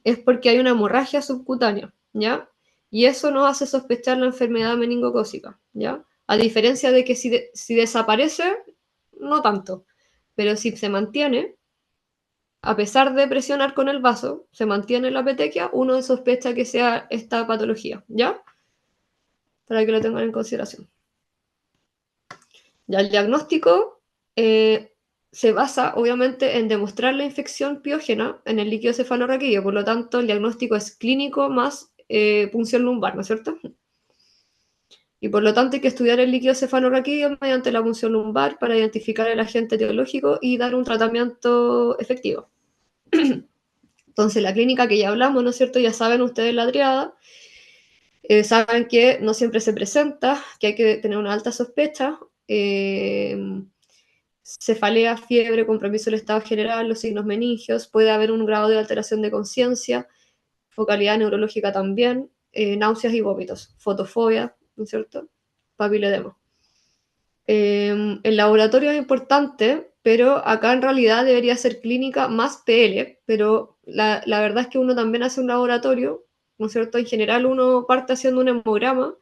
es porque hay una hemorragia subcutánea, ¿ya? Y eso nos hace sospechar la enfermedad meningocócica, ¿ya? A diferencia de que si desaparece, no tanto, pero si se mantiene, a pesar de presionar con el vaso, se mantiene la petequia, uno sospecha que sea esta patología, ¿ya? Para que lo tengan en consideración. Ya el diagnóstico se basa, obviamente, en demostrar la infección piógena en el líquido cefalorraquídeo, por lo tanto, el diagnóstico es clínico más punción lumbar, ¿no es cierto? Y por lo tanto hay que estudiar el líquido cefalorraquídeo mediante la punción lumbar para identificar el agente etiológico y dar un tratamiento efectivo. Entonces, la clínica que ya hablamos, ¿no es cierto? Ya saben ustedes la triada, saben que no siempre se presenta, que hay que tener una alta sospecha, cefalea, fiebre, compromiso del estado general, los signos meningios, puede haber un grado de alteración de conciencia, focalidad neurológica también, náuseas y vómitos, fotofobia, ¿no es cierto? Papiledema. El laboratorio es importante, pero acá en realidad debería ser clínica más PL, pero la verdad es que uno también hace un laboratorio, ¿no es cierto? En general uno parte haciendo un hemograma,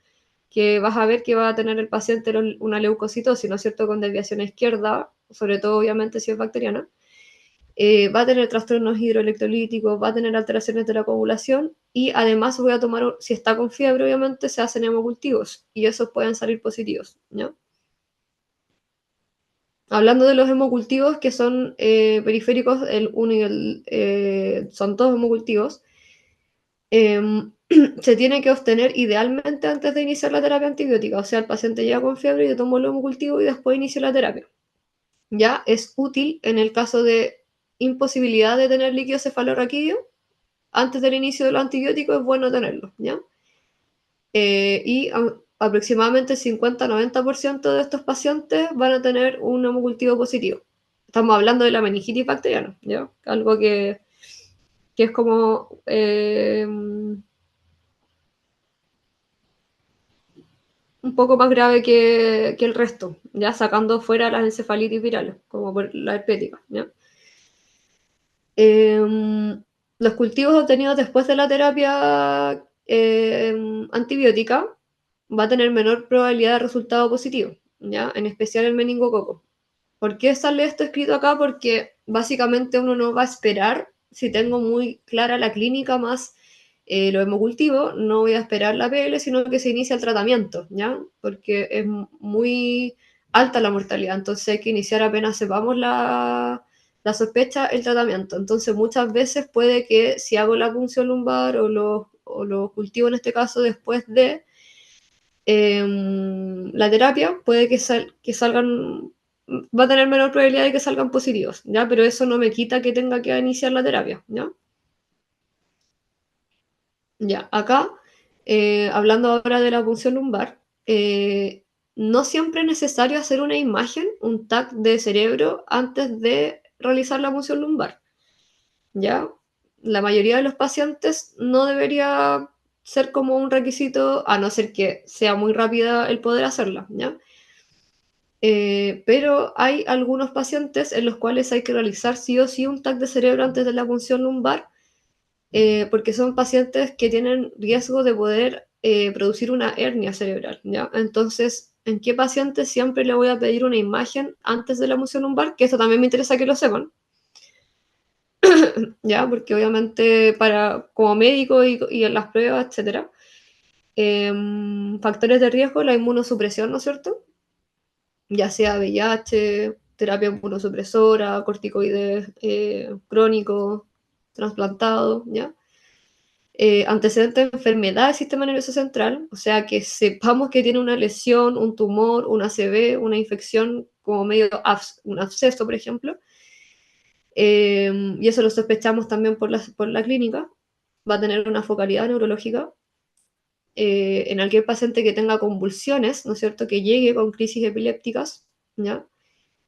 que vas a ver que va a tener el paciente una leucocitosis, ¿no es cierto?, con desviación a izquierda, sobre todo obviamente si es bacteriana, va a tener trastornos hidroelectrolíticos, va a tener alteraciones de la coagulación y además voy a tomar, si está con fiebre obviamente, se hacen hemocultivos y esos pueden salir positivos, ¿no? Hablando de los hemocultivos que son periféricos, el 1 y son dos hemocultivos, se tiene que obtener idealmente antes de iniciar la terapia antibiótica. O sea, el paciente llega con fiebre, yo tomo el hemocultivo y después inicio la terapia. Ya es útil en el caso de imposibilidad de tener líquido cefalorraquídeo. Antes del inicio de los antibióticos es bueno tenerlo, ¿ya? Y aproximadamente el 50-90% de estos pacientes van a tener un hemocultivo positivo. Estamos hablando de la meningitis bacteriana, ¿ya? Algo que es como un poco más grave que el resto, ya sacando fuera las encefalitis virales, como por la herpética, ¿ya? Los cultivos obtenidos después de la terapia antibiótica va a tener menor probabilidad de resultado positivo, ¿ya? En especial el meningococo. ¿Por qué sale esto escrito acá? Porque básicamente uno no va a esperar, si tengo muy clara la clínica más lo hemocultivo, no voy a esperar la PL, sino que se inicia el tratamiento, ¿ya? Porque es muy alta la mortalidad, entonces hay que iniciar apenas sepamos la sospecha, el tratamiento. Entonces muchas veces puede que si hago la punción lumbar o lo cultivo en este caso después de la terapia, puede que salgan, va a tener menor probabilidad de que salgan positivos, ¿ya? Pero eso no me quita que tenga que iniciar la terapia, ¿ya? Ya, acá Hablando ahora de la punción lumbar, no siempre es necesario hacer una imagen, un TAC de cerebro antes de realizar la punción lumbar, ¿ya? La mayoría de los pacientes no debería ser como un requisito, a no ser que sea muy rápida el poder hacerla, ¿ya? Pero hay algunos pacientes en los cuales hay que realizar sí o sí un TAC de cerebro antes de la punción lumbar, porque son pacientes que tienen riesgo de poder producir una hernia cerebral, ¿ya? Entonces, ¿en qué paciente siempre le voy a pedir una imagen antes de la punción lumbar? Que esto también me interesa que lo sepan, ¿ya? Porque obviamente como médico y en las pruebas, etcétera, factores de riesgo, la inmunosupresión, ¿no es cierto? Ya sea VIH, terapia inmunosupresora, corticoides crónicos, trasplantados, ¿ya? Antecedentes de enfermedad del sistema nervioso central, o sea, que sepamos que tiene una lesión, un tumor, una ACV, una infección como medio un absceso, por ejemplo, y eso lo sospechamos también por la clínica, va a tener una focalidad neurológica. En aquel paciente que tenga convulsiones, ¿no es cierto?, que llegue con crisis epilépticas, ¿ya?,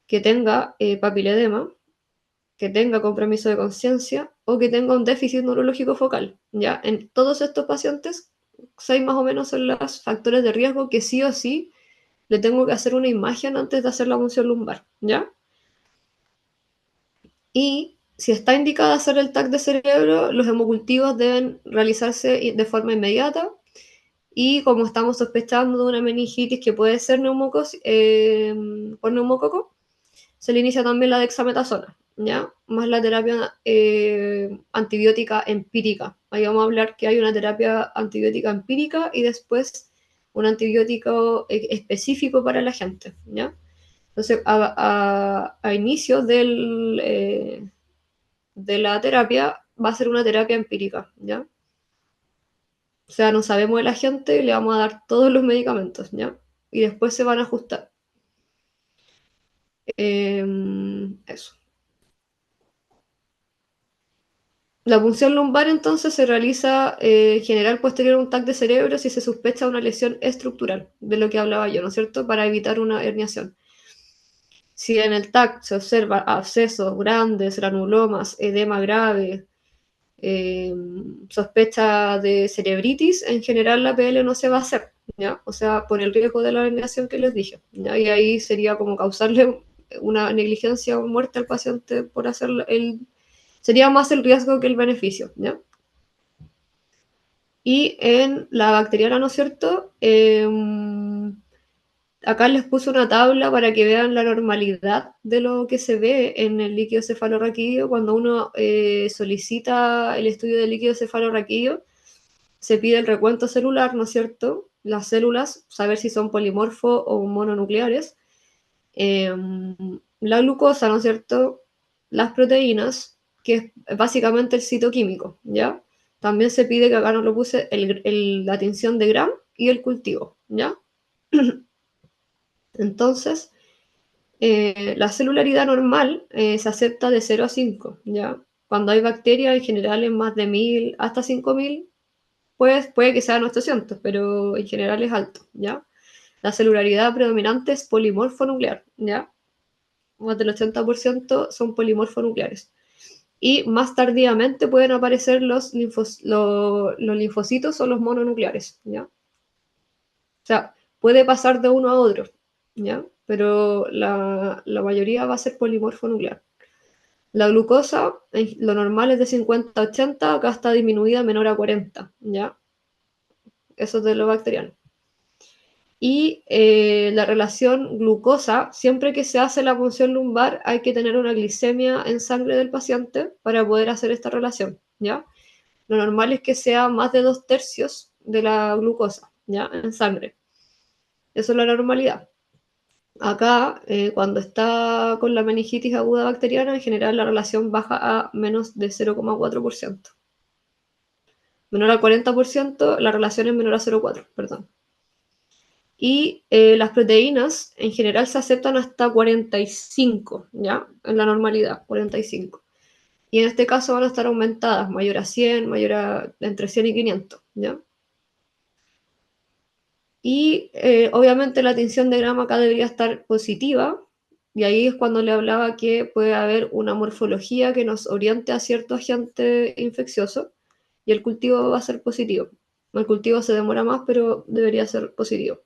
que tenga papiledema, que tenga compromiso de conciencia o que tenga un déficit neurológico focal, ¿ya? En todos estos pacientes, 6 más o menos son los factores de riesgo que sí o sí le tengo que hacer una imagen antes de hacer la punción lumbar, ¿ya? Y si está indicado hacer el TAC de cerebro, los hemocultivos deben realizarse de forma inmediata. Y como estamos sospechando de una meningitis que puede ser por neumococo, se le inicia también la dexametasona, ¿ya? Más la terapia antibiótica empírica. Ahí vamos a hablar que hay una terapia antibiótica empírica y después un antibiótico específico para la gente, ¿ya? Entonces, a inicio de la terapia va a ser una terapia empírica, ¿ya? O sea, no sabemos de la gente, le vamos a dar todos los medicamentos, ¿ya? Y después se van a ajustar. Eso. La punción lumbar entonces se realiza en general posterior a un TAC de cerebro si se sospecha una lesión estructural, de lo que hablaba yo, ¿no es cierto? Para evitar una herniación. Si en el TAC se observa abscesos grandes, granulomas, edema grave, eh, sospecha de cerebritis, en general la PL no se va a hacer, ¿ya? O sea, por el riesgo de la herniación que les dije, ¿ya? Y ahí sería como causarle una negligencia o muerte al paciente por hacer sería más el riesgo que el beneficio, ¿ya? Y en la bacteriana, ¿no es cierto? Acá les puse una tabla para que vean la normalidad de lo que se ve en el líquido cefalorraquídeo. Cuando uno solicita el estudio del líquido cefalorraquídeo, se pide el recuento celular, ¿no es cierto? Las células, saber si son polimorfo o mononucleares. La glucosa, ¿no es cierto? Las proteínas, que es básicamente el citoquímico, ¿ya? También se pide, que acá no lo puse, la tinción de Gram y el cultivo, ¿ya? Entonces, la celularidad normal se acepta de 0 a 5, ¿ya? Cuando hay bacterias, en general es más de 1000 hasta 5000, pues puede que sean 800, pero en general es alto, ¿ya? La celularidad predominante es polimorfo-nuclear, ¿ya? Más del 80% son polimorfonucleares. Y más tardíamente pueden aparecer los linfocitos o los mononucleares, ¿ya? O sea, puede pasar de uno a otro, ¿ya? Pero la mayoría va a ser polimorfonuclear. La glucosa, lo normal es de 50 a 80, acá está disminuida menor a 40, ¿ya? Eso es de lo bacteriano. Y la relación glucosa, siempre que se hace la punción lumbar, hay que tener una glicemia en sangre del paciente para poder hacer esta relación, ¿ya? Lo normal es que sea más de 2/3 de la glucosa, ¿ya? En sangre. Eso es la normalidad. Acá, cuando está con la meningitis aguda bacteriana, en general la relación baja a menos de 0,4%. Menor al 40%, la relación es menor a 0,4, perdón. Y las proteínas en general se aceptan hasta 45, ¿ya? En la normalidad, 45. Y en este caso van a estar aumentadas, mayor a 100, mayor a entre 100 y 500, ¿ya? Y obviamente la tinción de Gram acá debería estar positiva, y ahí es cuando le hablaba que puede haber una morfología que nos oriente a cierto agente infeccioso, y el cultivo va a ser positivo. El cultivo se demora más, pero debería ser positivo.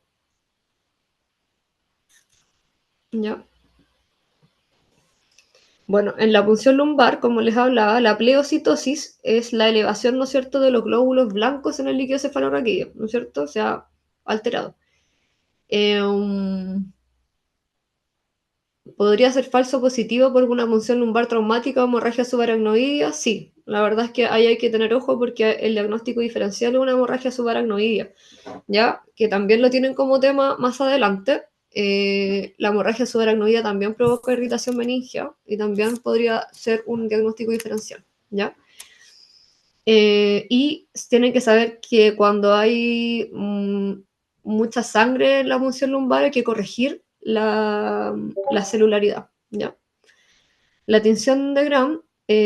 ¿Ya? Bueno, en la punción lumbar, como les hablaba, la pleocitosis es la elevación, ¿no es cierto?, de los glóbulos blancos en el líquido cefalorraquídeo, ¿no es cierto? O sea, alterado. ¿Podría ser falso positivo por una punción lumbar traumática o hemorragia subaracnoidea? Sí, la verdad es que ahí hay que tener ojo porque el diagnóstico diferencial es una hemorragia subaracnoidea, ¿ya? Que también lo tienen como tema más adelante. La hemorragia subaracnoidea también provoca irritación meningia y también podría ser un diagnóstico diferencial, ¿ya? Y tienen que saber que cuando hay mucha sangre en la punción lumbar hay que corregir la celularidad, ¿ya? La tinción de Gram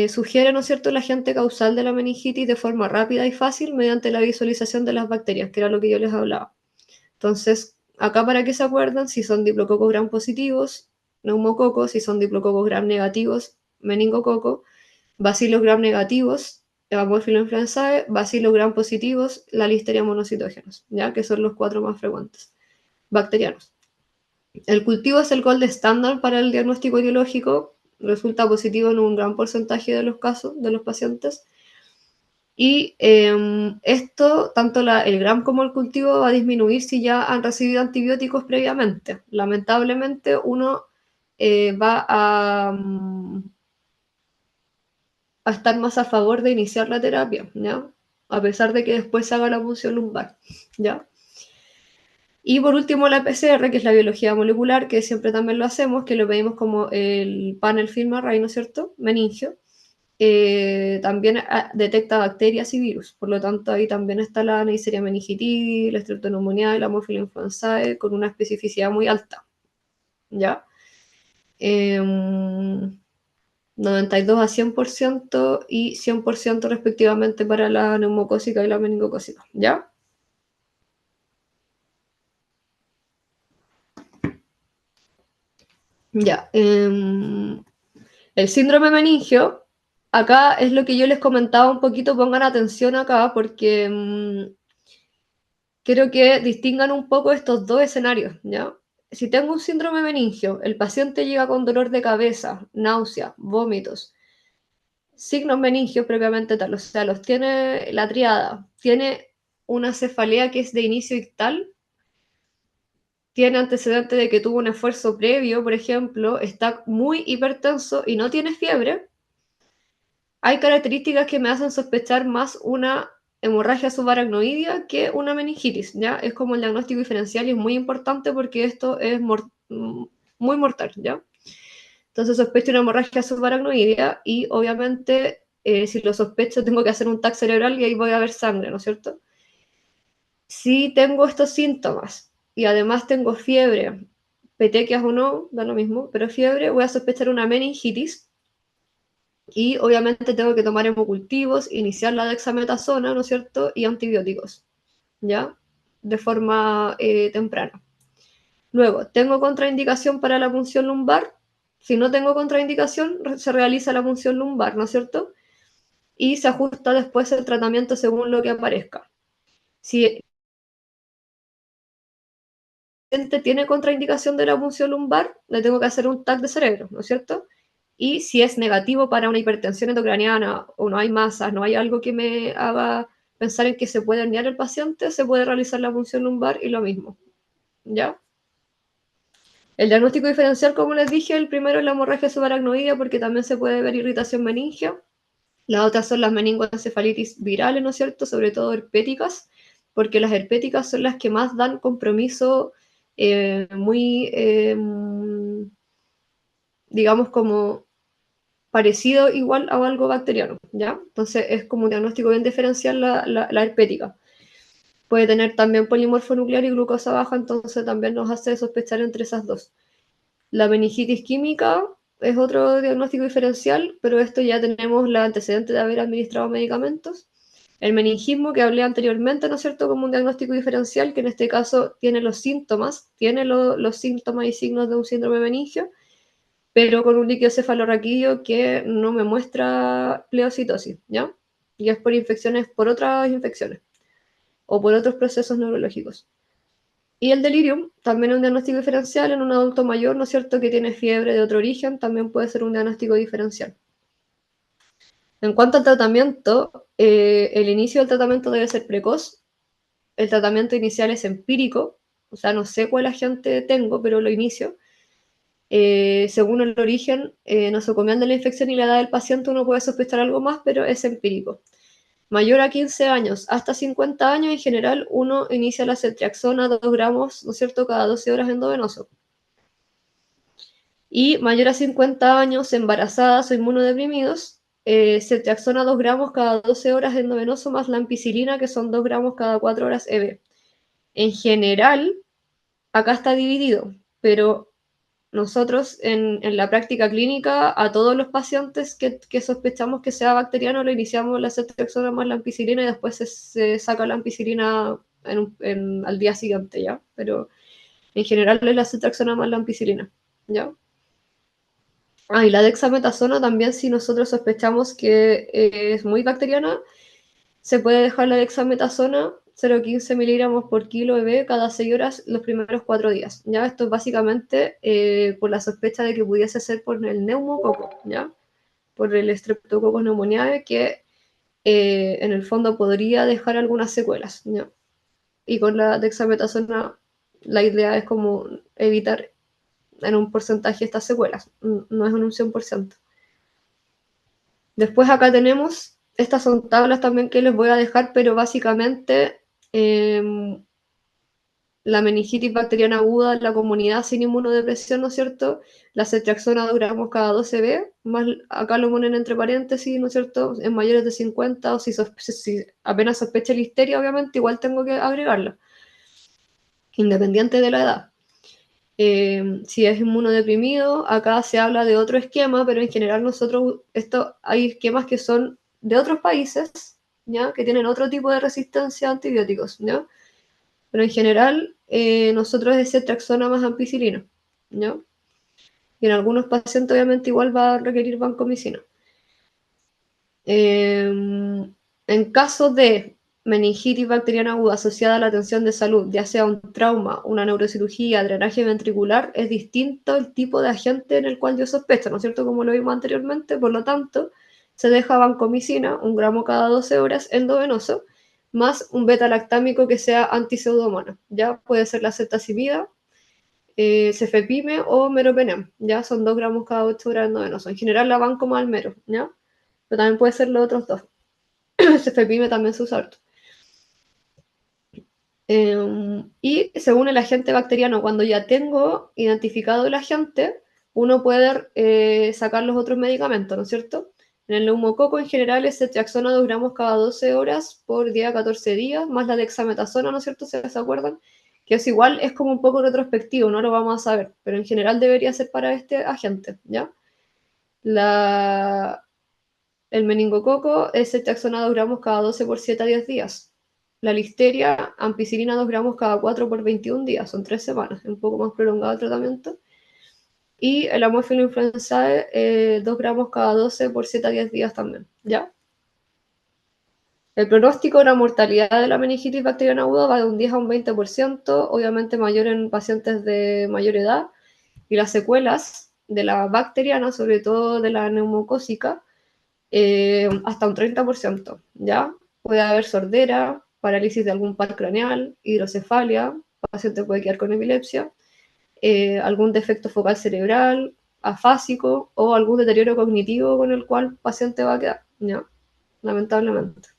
sugiere, ¿no es cierto?, el agente causal de la meningitis de forma rápida y fácil mediante la visualización de las bacterias, que era lo que yo les hablaba. Entonces, acá para que se acuerden, si son diplococos gram positivos, neumococos, si son diplococos gram negativos, meningococo, bacilos gram negativos, Haemophilus influenzae, bacilos gram positivos, la listeria monocitógenos, ¿ya? Que son los 4 más frecuentes, bacterianos. El cultivo es el gold estándar para el diagnóstico etiológico, resulta positivo en un gran porcentaje de los casos de los pacientes. Y esto, tanto el gram como el cultivo, va a disminuir si ya han recibido antibióticos previamente. Lamentablemente, uno va a estar más a favor de iniciar la terapia, ¿ya? A pesar de que después se haga la punción lumbar, ¿ya? Y por último la PCR, que es la biología molecular, que siempre también lo hacemos, que lo pedimos como el panel FilmArray, ¿no es cierto? Meningio. También detecta bacterias y virus, por lo tanto ahí también está la Neisseria meningitidis, la Streptoneumoniae, la Haemophilus influenzae, con una especificidad muy alta, ¿ya? 92 a 100% y 100% respectivamente para la neumocócica y la meningocócica, ¿ya? Ya. El síndrome meningio, acá es lo que yo les comentaba un poquito, pongan atención acá porque quiero que distingan un poco estos dos escenarios, ¿ya? Si tengo un síndrome meningio, el paciente llega con dolor de cabeza, náusea, vómitos, signos meningios previamente tal, o sea, los tiene la triada, tiene una cefalea que es de inicio ictal, tiene antecedente de que tuvo un esfuerzo previo, por ejemplo, está muy hipertenso y no tiene fiebre, hay características que me hacen sospechar más una hemorragia subaracnoidea que una meningitis, ¿ya? Es como el diagnóstico diferencial y es muy importante porque esto es muy mortal, ¿ya? Entonces sospecho una hemorragia subaracnoidea y obviamente si lo sospecho tengo que hacer un TAC cerebral y ahí voy a ver sangre, ¿no es cierto? Si tengo estos síntomas y además tengo fiebre, petequias o no, da lo mismo, pero fiebre, voy a sospechar una meningitis y obviamente tengo que tomar hemocultivos, iniciar la dexametasona, ¿no es cierto? Y antibióticos, ¿ya? De forma temprana. Luego, ¿tengo contraindicación para la punción lumbar? Si no tengo contraindicación, se realiza la punción lumbar, ¿no es cierto? Y se ajusta después el tratamiento según lo que aparezca. Si el paciente tiene contraindicación de la punción lumbar, le tengo que hacer un TAC de cerebro, ¿no es cierto? Y si es negativo para una hipertensión endocraniana o no hay masas, no hay algo que me haga pensar en que se puede herniar el paciente, se puede realizar la punción lumbar y lo mismo, ¿ya? El diagnóstico diferencial, como les dije, el primero es la hemorragia subaracnoidea porque también se puede ver irritación meningia. Las otras son las meningoencefalitis virales, ¿no es cierto? Sobre todo herpéticas, porque las herpéticas son las que más dan compromiso muy, digamos, como parecido igual a algo bacteriano, ¿ya? Entonces es como un diagnóstico bien diferencial la herpética. Puede tener también polimorfo nuclear y glucosa baja, entonces también nos hace sospechar entre esas dos. La meningitis química es otro diagnóstico diferencial, pero esto ya tenemos la antecedente de haber administrado medicamentos. El meningismo que hablé anteriormente, ¿no es cierto?, como un diagnóstico diferencial, que en este caso tiene los síntomas, los síntomas y signos de un síndrome meningio, pero con un líquido cefalorraquídeo que no me muestra pleocitosis, ¿ya? Y es por otras infecciones o por otros procesos neurológicos. Y el delirium también es un diagnóstico diferencial en un adulto mayor, ¿no es cierto?, que tiene fiebre de otro origen, también puede ser un diagnóstico diferencial. En cuanto al tratamiento, el inicio del tratamiento debe ser precoz. El tratamiento inicial es empírico, o sea, no sé cuál agente tengo, pero lo inicio. Según el origen nosocomial de la infección y la edad del paciente, uno puede sospechar algo más, pero es empírico. Mayor a 15 años hasta 50 años, en general, uno inicia la ceftriaxona 2 gramos, ¿no es cierto?, cada 12 horas endovenoso. Y mayor a 50 años, embarazadas o inmunodeprimidos, ceftriaxona 2 gramos cada 12 horas endovenoso más la ampicilina, que son 2 gramos cada 4 horas EB. En general, acá está dividido, pero nosotros en la práctica clínica a todos los pacientes que sospechamos que sea bacteriano le iniciamos la ceftriaxona más la ampicilina y después se saca la ampicilina al día siguiente, ¿ya? Pero en general es la ceftriaxona más la ampicilina, ¿ya? Y la dexametasona también, si nosotros sospechamos que es muy bacteriana, se puede dejar la dexametasona 0,15 miligramos por kilo EB cada 6 horas los primeros 4 días. ¿Ya? Esto es básicamente por la sospecha de que pudiese ser por el neumococo, ¿ya? Por el Streptococcus pneumoniae, que en el fondo podría dejar algunas secuelas, ¿ya? Y con la dexametasona la idea es como evitar en un porcentaje estas secuelas, no es en un 100%. Después acá tenemos, estas son tablas también que les voy a dejar, pero básicamente la meningitis bacteriana aguda en la comunidad sin inmunodepresión, ¿no es cierto? La ceftriaxona 2 gramos cada 12 B, más acá lo ponen entre paréntesis, ¿no es cierto? En mayores de 50 o si apenas sospecha listeria, obviamente, igual tengo que agregarla, independiente de la edad. Si es inmunodeprimido, acá se habla de otro esquema, pero en general nosotros, hay esquemas que son de otros países, ¿ya? Que tienen otro tipo de resistencia a antibióticos, ¿ya? Pero en general nosotros es ceftriaxona más ampicilina, ¿ya? Y en algunos pacientes obviamente igual va a requerir vancomicina. En caso de meningitis bacteriana aguda asociada a la atención de salud, ya sea un trauma, una neurocirugía, drenaje ventricular, es distinto el tipo de agente en el cual yo sospecho, ¿no es cierto? Como lo vimos anteriormente, por lo tanto, se deja vancomicina, 1 gramo cada 12 horas, endovenoso, más un beta-lactámico que sea antiseudomonas, ya puede ser la ceftazimida, cefepime o meropenem, ya son 2 gramos cada 8 horas endovenoso. En general la van como al mero, ya, pero también puede ser los otros dos. Cefepime también se usa harto. Y según el agente bacteriano, cuando ya tengo identificado el agente, uno puede sacar los otros medicamentos, ¿no es cierto? En el neumococo en general es ceftriaxona 2 gramos cada 12 horas por día 14 días, más la dexametasona, ¿no es cierto? ¿Se acuerdan? Que es igual, es como un poco retrospectivo, no lo vamos a saber, pero en general debería ser para este agente, ¿ya? El meningococo es ceftriaxona 2 gramos cada 12 por 7 a 10 días. La listeria, ampicilina 2 gramos cada 4 por 21 días, son 3 semanas, un poco más prolongado el tratamiento. Y el Haemophilus influenzae, 2 gramos cada 12 por 7 a 10 días también, ¿ya? El pronóstico de la mortalidad de la meningitis bacteriana aguda va de un 10 a un 20%, obviamente mayor en pacientes de mayor edad, y las secuelas de la bacteriana, sobre todo de la neumocócica, hasta un 30%, ¿ya? Puede haber sordera, parálisis de algún par craneal, hidrocefalia, el paciente puede quedar con epilepsia, algún defecto focal cerebral, afásico o algún deterioro cognitivo con el cual el paciente va a quedar, ¿ya? Lamentablemente.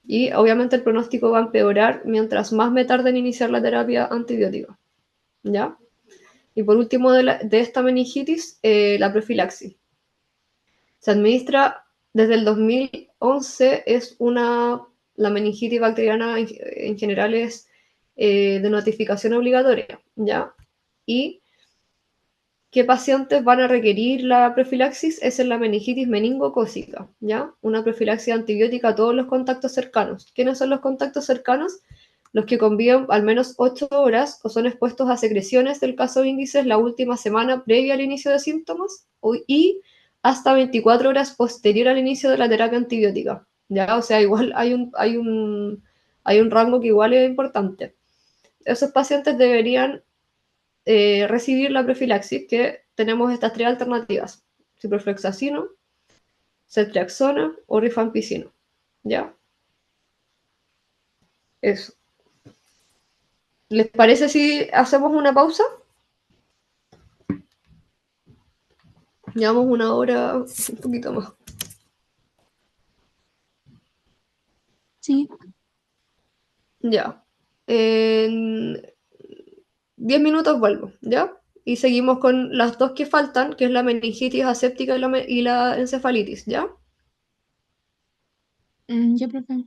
Y obviamente el pronóstico va a empeorar mientras más me tarde en iniciar la terapia antibiótica, ¿ya? Y por último de esta meningitis, la profilaxis. Se administra desde el 2011, la meningitis bacteriana en general es de notificación obligatoria, ¿ya? Y ¿Qué pacientes van a requerir la profilaxis? Es en la meningitis meningocócica, ¿ya? Una profilaxis antibiótica a todos los contactos cercanos. ¿Quiénes son los contactos cercanos? Los que conviven al menos 8 horas o son expuestos a secreciones del caso índices la última semana previa al inicio de síntomas y hasta 24 horas posterior al inicio de la terapia antibiótica, ¿ya? O sea, igual hay un rango que igual es importante. Esos pacientes deberían recibir la profilaxis, que tenemos estas tres alternativas: ciprofloxacino, ceftriaxona o rifampicino. ¿Ya? Eso. ¿Les parece si hacemos una pausa? Llevamos una hora, un poquito más. Sí, Ya. En 10 minutos vuelvo, ¿ya? Y seguimos con las dos que faltan, que es la meningitis aséptica y la encefalitis, ¿ya? ya, profe.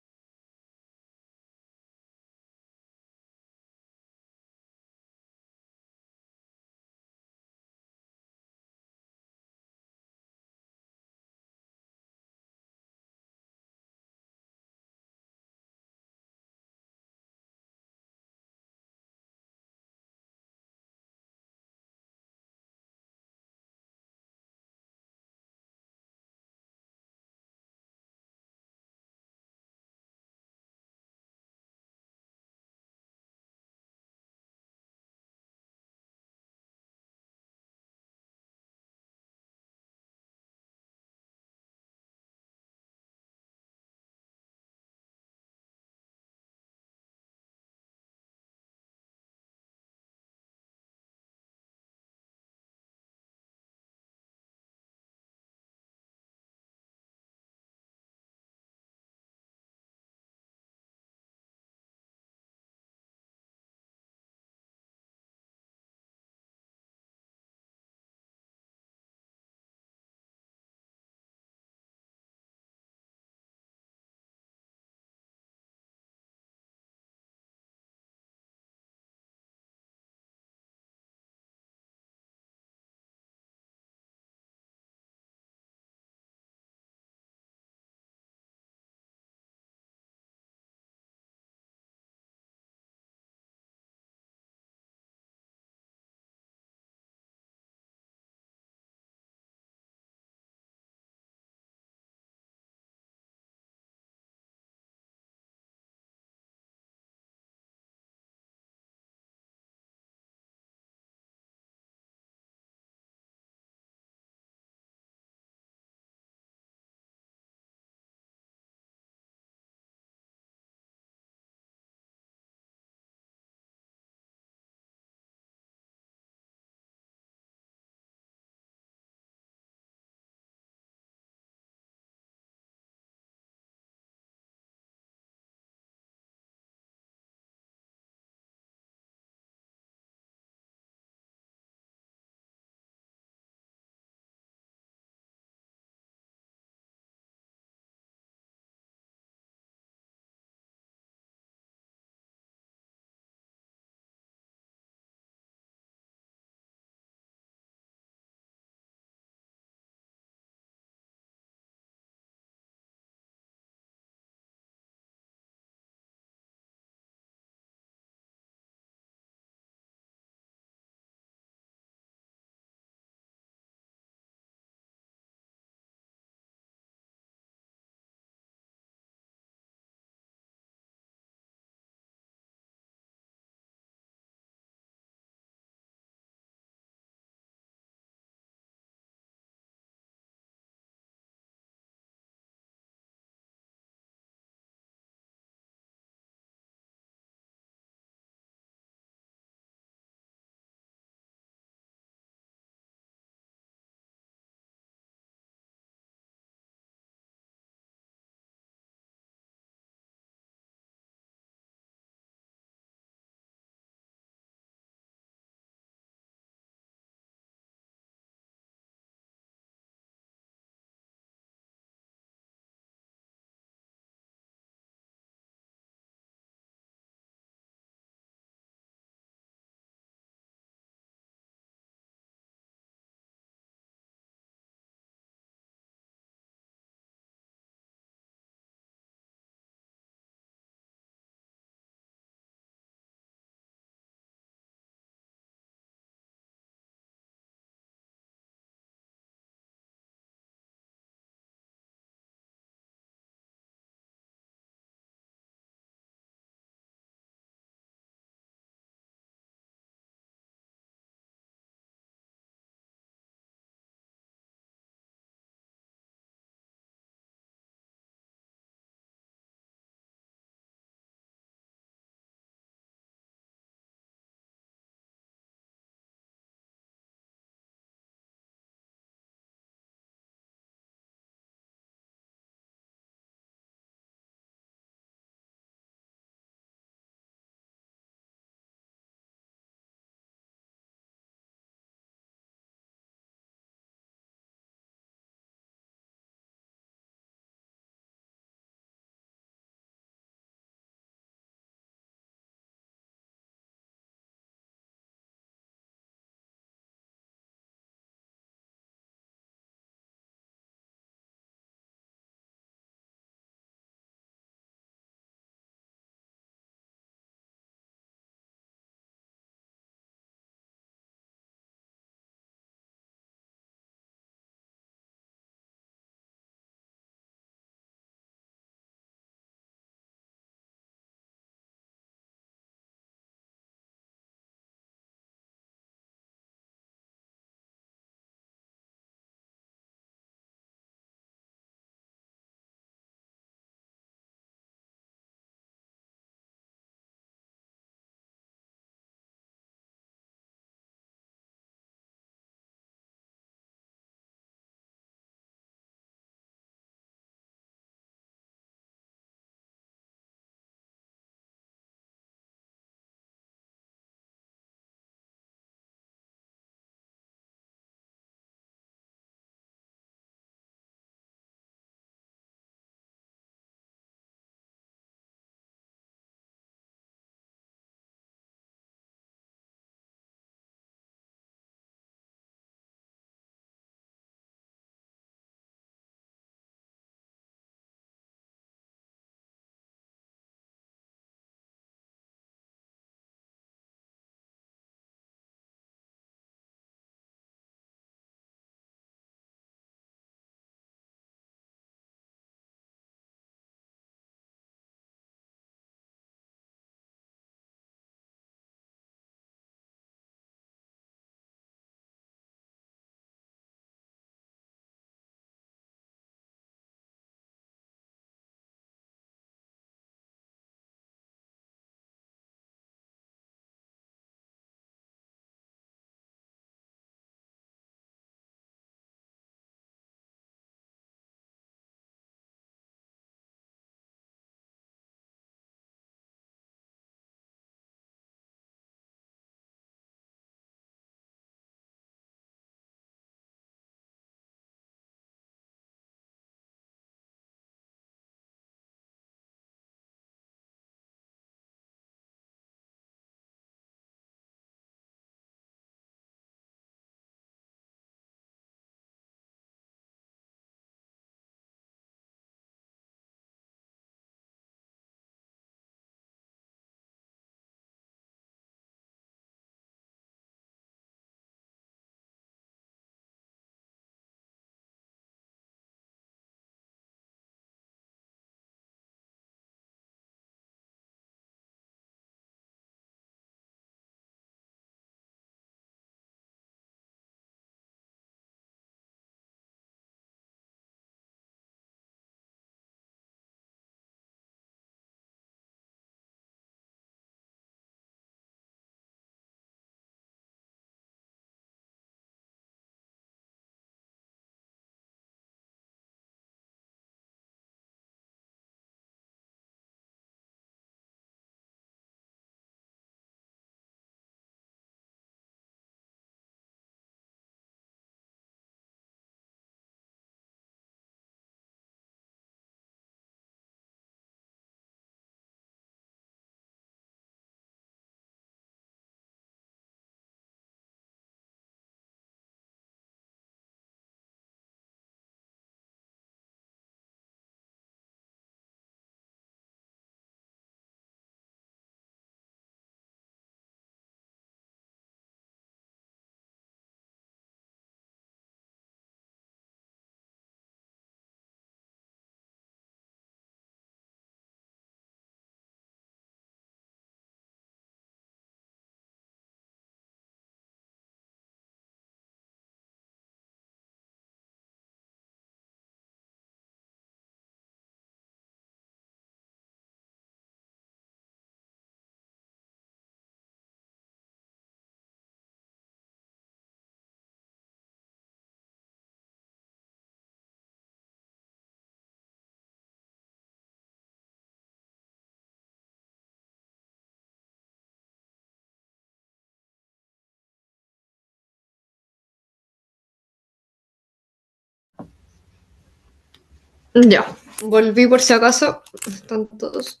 Ya, volví por si acaso. Están todos.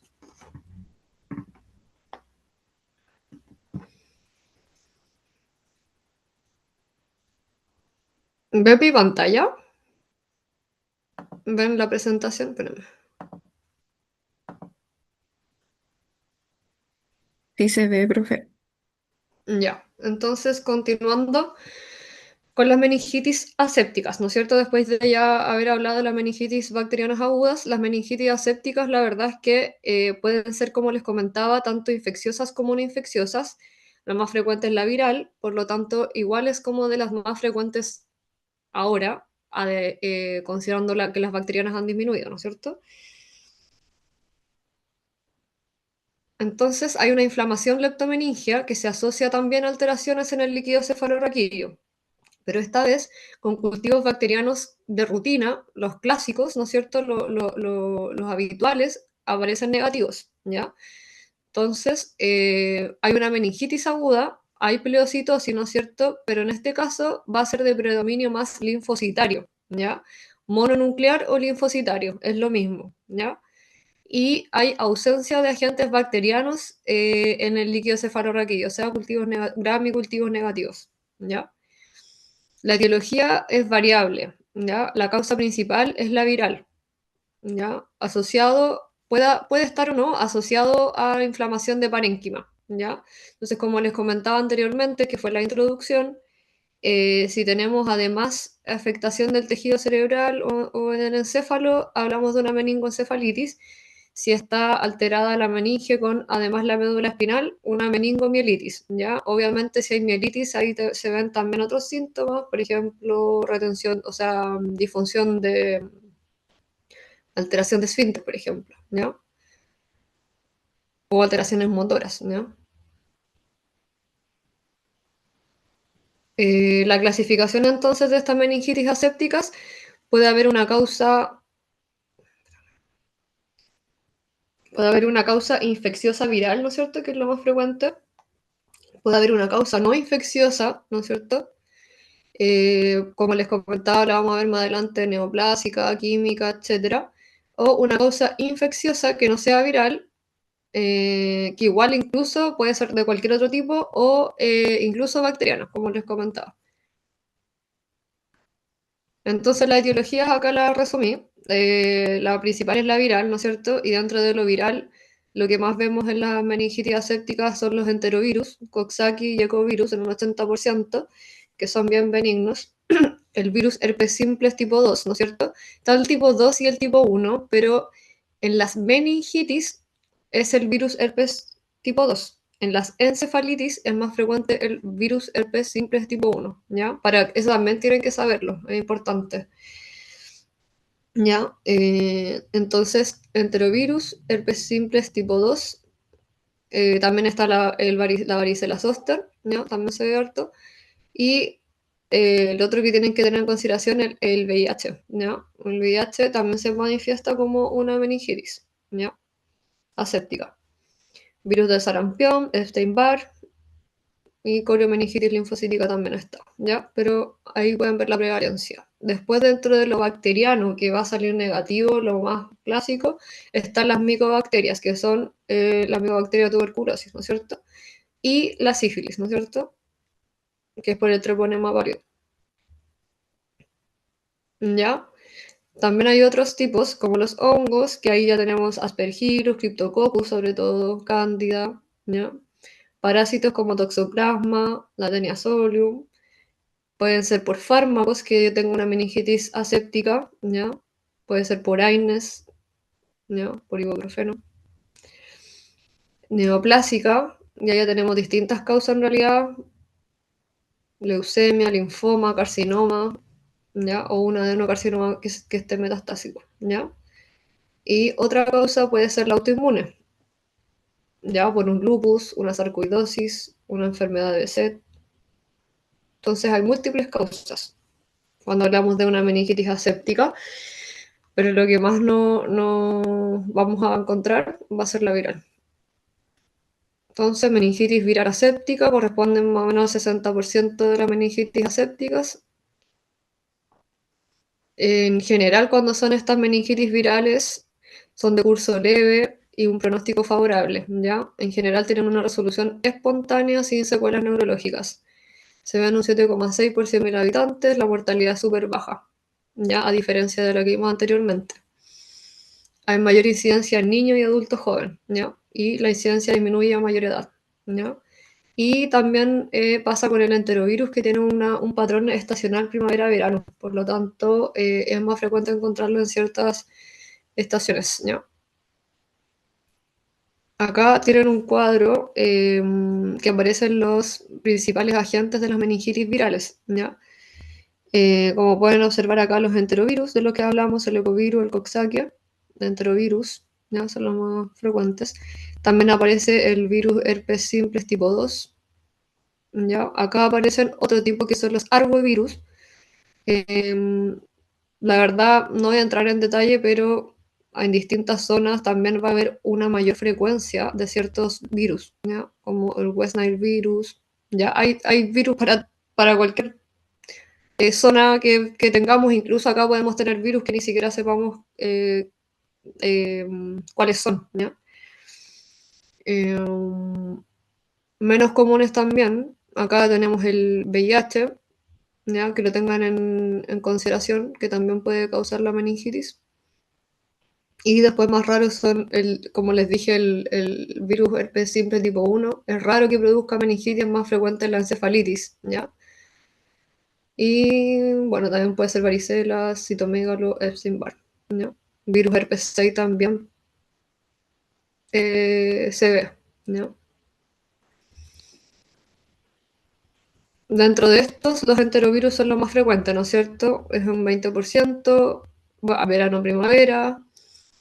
¿Ven mi pantalla? ¿Ven la presentación? Espérame. Sí se ve, profe. Ya, entonces continuando con las meningitis asépticas, ¿no es cierto? Después de ya haber hablado de las meningitis bacterianas agudas, las meningitis asépticas, la verdad es que pueden ser, como les comentaba, tanto infecciosas como no infecciosas. La más frecuente es la viral, por lo tanto, igual es como de las más frecuentes ahora, considerando que las bacterianas han disminuido, ¿no es cierto? Entonces hay una inflamación leptomeningia que se asocia también a alteraciones en el líquido cefalorraquídeo, pero esta vez con cultivos bacterianos de rutina, los clásicos, ¿no es cierto? Los habituales aparecen negativos, ¿ya? Entonces, hay una meningitis aguda, hay pleocitosis, ¿no es cierto? Pero en este caso va a ser de predominio más linfocitario, ¿ya? Mononuclear o linfocitario, es lo mismo, ¿ya? Y hay ausencia de agentes bacterianos en el líquido cefalorraquídeo, o sea, gram y cultivos negativos, ¿ya? La etiología es variable, ¿ya? La causa principal es la viral, ¿ya? Puede estar o no asociado a inflamación de parénquima, ¿ya? Entonces, como les comentaba anteriormente, que fue la introducción, si tenemos además afectación del tejido cerebral o en el encéfalo, hablamos de una meningoencefalitis. Si está alterada la meninge con además la médula espinal, una meningomielitis, ¿ya? Obviamente si hay mielitis ahí se ven también otros síntomas, por ejemplo, retención, o sea, disfunción de alteración de esfínter, por ejemplo, ¿ya? O alteraciones motoras, ¿ya? La clasificación entonces de estas meningitis asépticas puede haber una causa Puede haber una causa infecciosa viral, ¿no es cierto? Que es lo más frecuente. Puede haber una causa no infecciosa, ¿no es cierto? Como les comentaba, la vamos a ver más adelante, neoplásica, química, etcétera. O una causa infecciosa que no sea viral, que igual incluso puede ser de cualquier otro tipo o incluso bacteriana, como les comentaba. Entonces la etiología acá la resumí. La principal es la viral, ¿no es cierto? Y dentro de lo viral, lo que más vemos en las meningitis asépticas son los enterovirus, Coxsackie y Ecovirus en un 80%, que son bien benignos. El virus herpes simplex tipo 2, ¿no es cierto? Está el tipo 2 y el tipo 1, pero en las meningitis es el virus herpes tipo 2. En las encefalitis es más frecuente el virus herpes simplex tipo 1, ¿ya? Para eso también tienen que saberlo, es importante. ¿Ya? Entonces, enterovirus, herpes simplex tipo 2, también está la varicela zoster, ¿ya? También se ve harto. Y el otro que tienen que tener en consideración es el VIH, ¿ya? El VIH también se manifiesta como una meningitis, ¿ya? Aséptica. Virus de sarampión, Epstein-Barr y coriomeningitis linfocítica también está, ¿ya? Pero ahí pueden ver la prevalencia. Después, dentro de lo bacteriano, que va a salir negativo, lo más clásico, están las micobacterias, que son la micobacteria tuberculosis, ¿no es cierto? Y la sífilis, ¿no es cierto? Que es por el treponema parió, ¿ya? También hay otros tipos, como los hongos, que ahí ya tenemos Aspergillus, Cryptococcus, sobre todo, Cándida, ¿ya? Parásitos como Toxoplasma, Latenia solium, pueden ser por fármacos, que yo tengo una meningitis aséptica, ¿ya? Puede ser por AINES, ¿ya? Por ibuprofeno. Neoplásica, ya tenemos distintas causas en realidad, leucemia, linfoma, carcinoma, ¿ya? O un adenocarcinoma que esté metastásico, ¿ya? Y otra causa puede ser la autoinmune, ya por un lupus, una sarcoidosis, una enfermedad de Behçet. Entonces hay múltiples causas cuando hablamos de una meningitis aséptica, pero lo que más no vamos a encontrar va a ser la viral. Entonces, meningitis viral aséptica corresponden más o menos al 60% de las meningitis asépticas. En general, cuando son estas meningitis virales, son de curso leve y un pronóstico favorable, ¿ya? En general tienen una resolución espontánea sin secuelas neurológicas. Se ve en un 7,6 por 100.000 habitantes, la mortalidad es súper baja, ¿ya? A diferencia de la que vimos anteriormente. Hay mayor incidencia en niños y adultos jóvenes, ¿ya? Y la incidencia disminuye a mayor edad, ¿ya? Y también pasa con el enterovirus, que tiene un patrón estacional primavera-verano. Por lo tanto, es más frecuente encontrarlo en ciertas estaciones, ¿ya? Acá tienen un cuadro que aparecen los principales agentes de las meningitis virales, ¿ya? Como pueden observar acá, los enterovirus, de los que hablamos, el ecovirus, el coxsackie, de enterovirus, ¿ya? Son los más frecuentes. También aparece el virus herpes simplex tipo 2, ¿ya? Acá aparecen otro tipo que son los arbovirus. La verdad, no voy a entrar en detalle, pero en distintas zonas también va a haber una mayor frecuencia de ciertos virus, ¿ya? Como el West Nile virus. Ya hay virus para cualquier zona que tengamos. Incluso acá podemos tener virus que ni siquiera sepamos eh, cuáles son, ¿ya? Eh, Menos comunes también. Acá tenemos el VIH, ¿ya? Que lo tengan en consideración, que también puede causar la meningitis. Y después más raros son, como les dije, el virus herpes simple tipo 1. Es raro que produzca meningitis, es más frecuente la encefalitis, ¿ya? Y bueno, también puede ser varicela, citomegalo, Epstein-Barr, ¿ya? Virus herpes 6 también se ve, ¿ya? Dentro de estos, los enterovirus son los más frecuentes, ¿no es cierto? Es un 20%, a verano-primavera.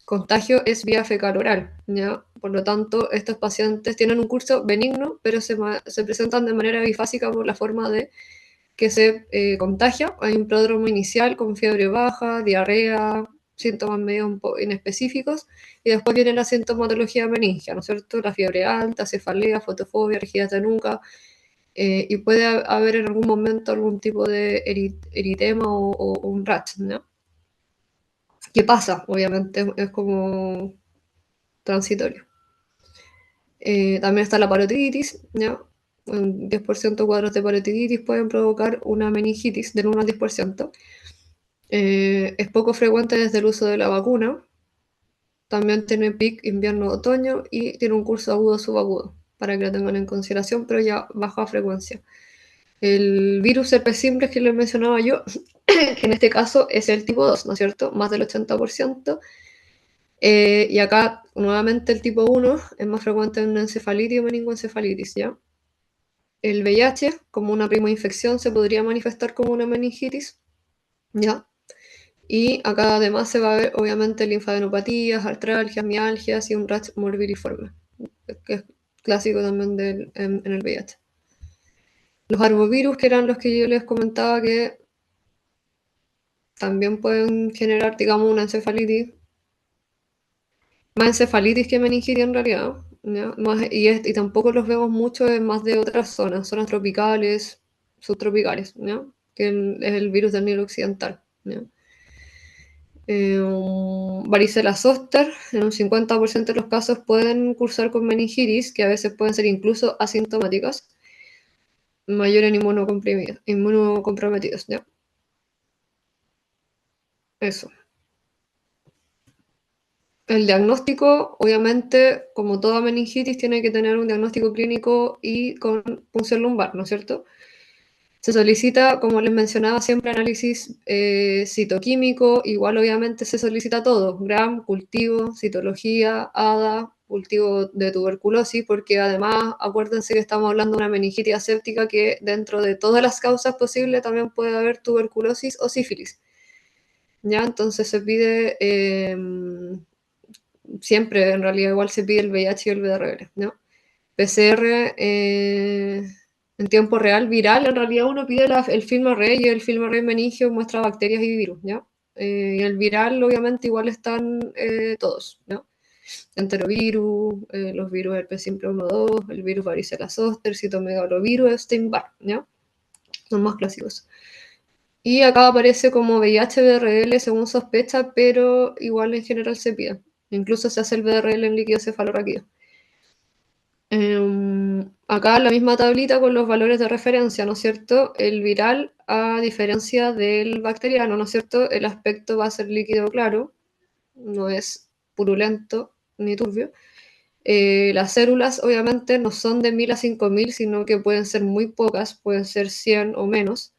Contagio es vía fecal oral, ¿ya? Por lo tanto, estos pacientes tienen un curso benigno, pero se presentan de manera bifásica por la forma de que se contagia. Hay un pródromo inicial con fiebre baja, diarrea, síntomas medio un poco inespecíficos, y después viene la sintomatología meningia, ¿no es cierto? La fiebre alta, cefalea, fotofobia, rigidez de nuca, y puede haber en algún momento algún tipo de eritema o un rash, ¿no? ¿Qué pasa? Obviamente es como transitorio. También está la parotiditis, ¿ya? Un 10% de cuadros de parotiditis pueden provocar una meningitis del 1 al 10%. Es poco frecuente desde el uso de la vacuna. También tiene pic invierno-otoño y tiene un curso agudo-subagudo, para que lo tengan en consideración, pero ya baja frecuencia. El virus herpes simplex que les mencionaba yo, que en este caso es el tipo 2, ¿no es cierto? Más del 80%. Y acá, nuevamente, el tipo 1 es más frecuente en una encefalitis o meningoencefalitis, ¿ya? El VIH, como una prima infección, se podría manifestar como una meningitis, ¿ya? Y acá además se va a ver, obviamente, linfadenopatías, artralgias, mialgias y un rash morbiliforme, que es clásico también en el VIH. Los arbovirus, que eran los que yo les comentaba que también pueden generar, digamos, una encefalitis, más encefalitis que meningitis en realidad, ¿ya? Y tampoco los vemos mucho en más de otras zonas tropicales, subtropicales, ¿ya? Es el virus del Nilo Occidental, ¿ya? Varicela zoster, en un 50% de los casos pueden cursar con meningitis, que a veces pueden ser incluso asintomáticas, mayor en inmunocomprometidos, ¿ya? Eso. El diagnóstico, obviamente, como toda meningitis, tiene que tener un diagnóstico clínico y con punción lumbar, ¿no es cierto? Se solicita, como les mencionaba, siempre análisis citoquímico, igual obviamente se solicita todo, Gram, cultivo, citología, ADA, cultivo de tuberculosis, porque además acuérdense que estamos hablando de una meningitis aséptica que dentro de todas las causas posibles también puede haber tuberculosis o sífilis. ¿Ya? Entonces se pide siempre, en realidad igual se pide el VIH y el VRR, ¿no? PCR en tiempo real, viral, en realidad uno pide el film array y el film array meningio muestra bacterias y virus, ¿ya? Y el viral obviamente igual están todos, ¿no? Enterovirus, los virus herpes simple 1, 2, el virus varicela zoster, citomegalovirus, Epstein-Barr, ¿ya? Son más clásicos. Y acá aparece como VIH-BRL según sospecha, pero igual en general se pide. Incluso se hace el BRL en líquido cefalorraquídeo. Acá la misma tablita con los valores de referencia, ¿no es cierto? El viral, a diferencia del bacteriano, ¿no es cierto? El aspecto va a ser líquido claro, no es purulento ni turbio. Las células obviamente no son de 1000 a 5000, sino que pueden ser muy pocas, pueden ser 100 o menos.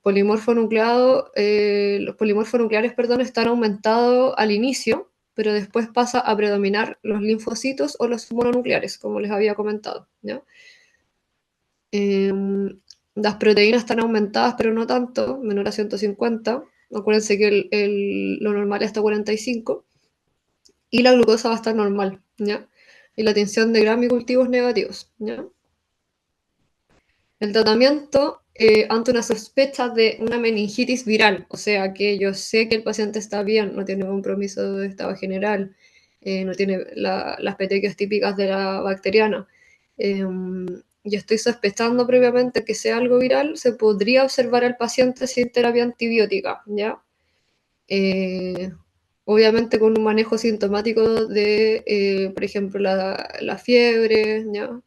Polimorfo nucleado, los polimorfos nucleares, perdón, están aumentados al inicio, pero después pasa a predominar los linfocitos o los mononucleares, como les había comentado, ¿ya? Las proteínas están aumentadas, pero no tanto, menor a 150. Acuérdense que lo normal es hasta 45. Y la glucosa va a estar normal, ¿ya? Y la tensión de Gram y cultivos negativos, ¿ya? El tratamiento ante una sospecha de una meningitis viral, o sea que yo sé que el paciente está bien, no tiene compromiso de estado general, no tiene las petequias típicas de la bacteriana, y estoy sospechando previamente que sea algo viral, se podría observar al paciente sin terapia antibiótica, ¿ya? Eh, Obviamente con un manejo sintomático de, por ejemplo, la fiebre, ¿ya?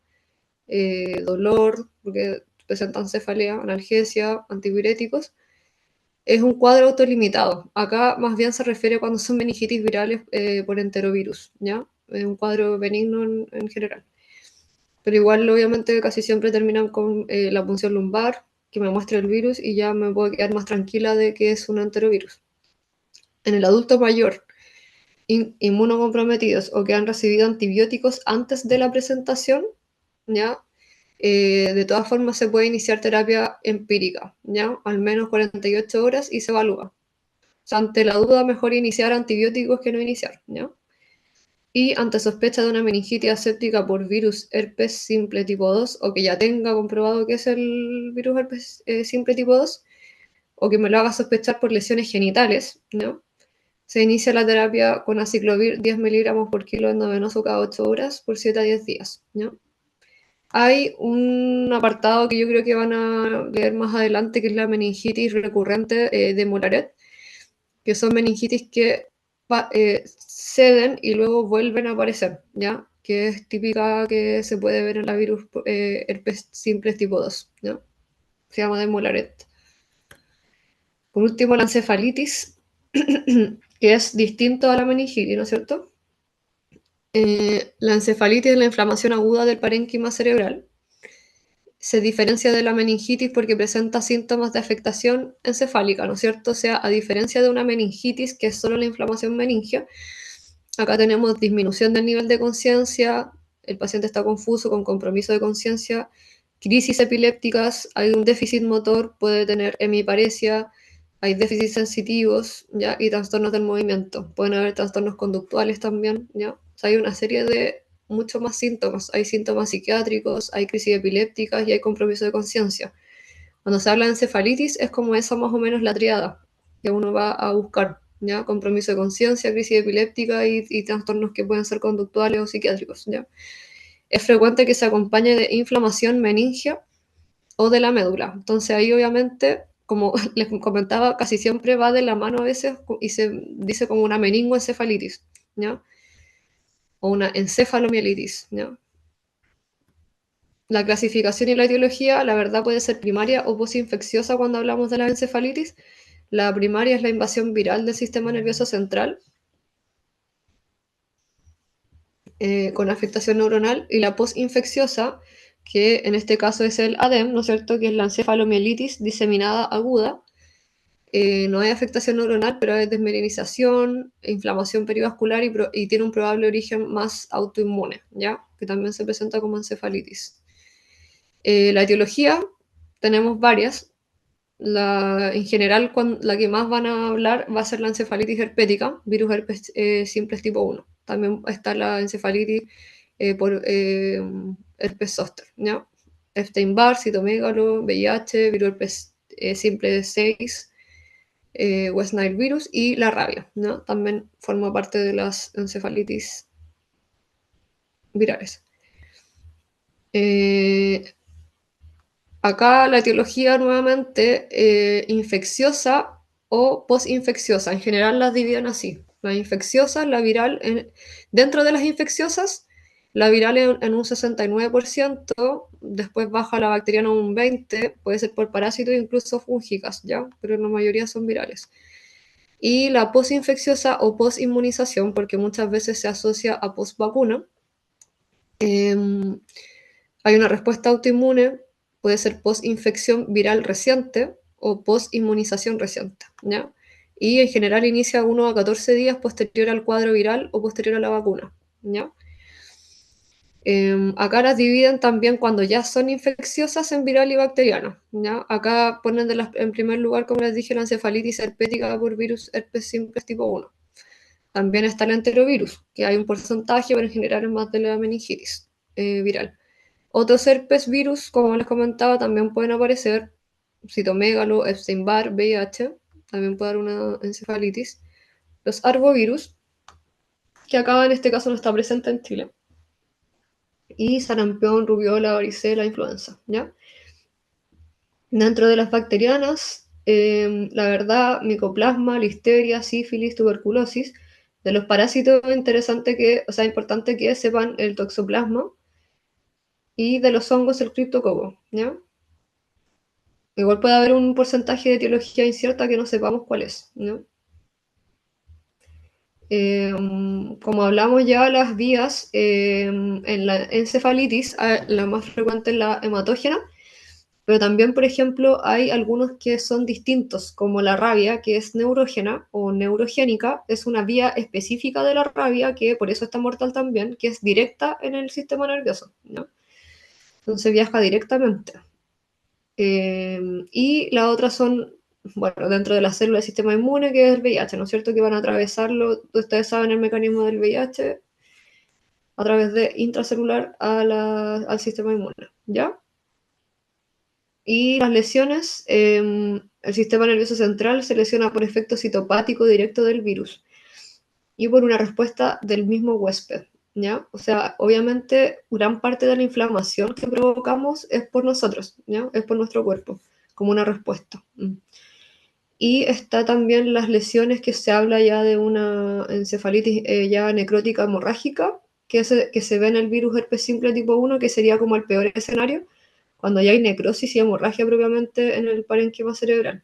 Dolor, porque presentan cefalea, analgesia, antipiréticos. Es un cuadro autolimitado. Acá más bien se refiere cuando son meningitis virales por enterovirus, ¿ya? Es un cuadro benigno en general. Pero igual, obviamente, casi siempre terminan con la punción lumbar, que me muestra el virus y ya me puedo quedar más tranquila de que es un enterovirus. En el adulto mayor, inmunocomprometidos o que han recibido antibióticos antes de la presentación, ¿ya? De todas formas se puede iniciar terapia empírica, ¿ya? Al menos 48 horas y se evalúa. O sea, ante la duda, mejor iniciar antibióticos que no iniciar, ¿ya? Y ante sospecha de una meningitis aséptica por virus herpes simple tipo 2 o que ya tenga comprobado que es el virus herpes simple tipo 2 o que me lo haga sospechar por lesiones genitales, ¿no? Se inicia la terapia con aciclovir 10 miligramos por kilo endovenoso cada 8 horas por 7 a 10 días, ¿no? Hay un apartado que yo creo que van a leer más adelante, que es la meningitis recurrente de Molaret, que son meningitis que ceden y luego vuelven a aparecer, ¿ya? Que es típica que se puede ver en la virus herpes simples tipo 2, ¿ya? Se llama de Molaret. Por último, la encefalitis, que es distinto a la meningitis, ¿no es cierto? La encefalitis es la inflamación aguda del parénquima cerebral. Se diferencia de la meningitis porque presenta síntomas de afectación encefálica, ¿no es cierto? O sea, a diferencia de una meningitis, que es solo la inflamación meningia, acá tenemos disminución del nivel de conciencia, el paciente está confuso, con compromiso de conciencia, crisis epilépticas, hay un déficit motor, puede tener hemiparesia, hay déficits sensitivos, ¿ya? Y trastornos del movimiento. Pueden haber trastornos conductuales también, ¿ya? O sea, hay una serie de muchos más síntomas. Hay síntomas psiquiátricos, hay crisis epilépticas y hay compromiso de conciencia. Cuando se habla de encefalitis es como esa más o menos la triada que uno va a buscar, ¿ya? Compromiso de conciencia, crisis epiléptica y trastornos que pueden ser conductuales o psiquiátricos, ¿ya? Es frecuente que se acompañe de inflamación meningia o de la médula. Entonces ahí obviamente, como les comentaba, casi siempre va de la mano a veces y se dice como una meningoencefalitis, ¿ya? O una encefalomielitis, ¿ya? La clasificación y la etiología, la verdad, puede ser primaria o posinfecciosa cuando hablamos de la encefalitis. La primaria es la invasión viral del sistema nervioso central con afectación neuronal y la posinfecciosa, que en este caso es el ADEM, ¿no es cierto?, que es la encefalomielitis diseminada aguda. No hay afectación neuronal, pero hay desmielinización, inflamación perivascular y tiene un probable origen más autoinmune, ¿ya? Que también se presenta como encefalitis. La etiología, tenemos varias. En general, la que más van a hablar va a ser la encefalitis herpética, virus herpes simples tipo 1. También está la encefalitis por herpes zóster, ¿ya? Epstein-Barr, citomegalo, VIH, virus herpes simple 6, West Nile virus y la rabia, ¿no? También forma parte de las encefalitis virales. Eh, acá la etiología nuevamente, infecciosa o posinfecciosa. En general las dividen así. La infecciosa, la viral, dentro de las infecciosas, la viral en un 69%, después baja la bacteriana un 20%, puede ser por parásitos e incluso fúngicas, ¿ya? Pero la mayoría son virales. Y la posinfecciosa o posinmunización, porque muchas veces se asocia a posvacuna, hay una respuesta autoinmune, puede ser posinfección viral reciente o posinmunización reciente, ¿ya? Y en general inicia 1 a 14 días posterior al cuadro viral o posterior a la vacuna, ¿ya? Acá las dividen también cuando ya son infecciosas en viral y bacteriano, ¿ya? Acá ponen en primer lugar, como les dije, la encefalitis herpética por virus herpes simplex tipo 1. También está el enterovirus, que hay un porcentaje, pero en general es más de la meningitis viral. Otros herpes virus, como les comentaba, también pueden aparecer: citomegalo, Epstein-Barr, VIH, también puede dar una encefalitis. Los arbovirus, que acá en este caso no está presente en Chile. Y sarampión, rubiola, varicela, influenza, ¿ya? Dentro de las bacterianas, la verdad, micoplasma, listeria, sífilis, tuberculosis. De los parásitos, importante que sepan el toxoplasma. Y de los hongos, el criptococo, ¿ya? Igual puede haber un porcentaje de etiología incierta que no sepamos cuál es, ¿no? Como hablamos ya, las vías, en la encefalitis, la más frecuente es la hematógena, pero también, por ejemplo, hay algunos que son distintos, como la rabia, que es neurógena o neurogénica, es una vía específica de la rabia, que por eso está mortal también, que es directa en el sistema nervioso, ¿no? Entonces viaja directamente. Y la otra son, bueno, dentro de las células del sistema inmune, que es el VIH, ¿no es cierto? Que van a atravesarlo, ustedes saben el mecanismo del VIH, a través de intracelular al sistema inmune, ¿ya? Y las lesiones, el sistema nervioso central se lesiona por efecto citopático directo del virus y por una respuesta del mismo huésped, ¿ya? O sea, obviamente gran parte de la inflamación que provocamos es por nosotros, ¿ya? Es por nuestro cuerpo, como una respuesta. Y está también las lesiones, que se habla ya de una encefalitis ya necrótica hemorrágica, que se ve en el virus herpes simple tipo 1, que sería como el peor escenario, cuando ya hay necrosis y hemorragia propiamente en el parénquima cerebral.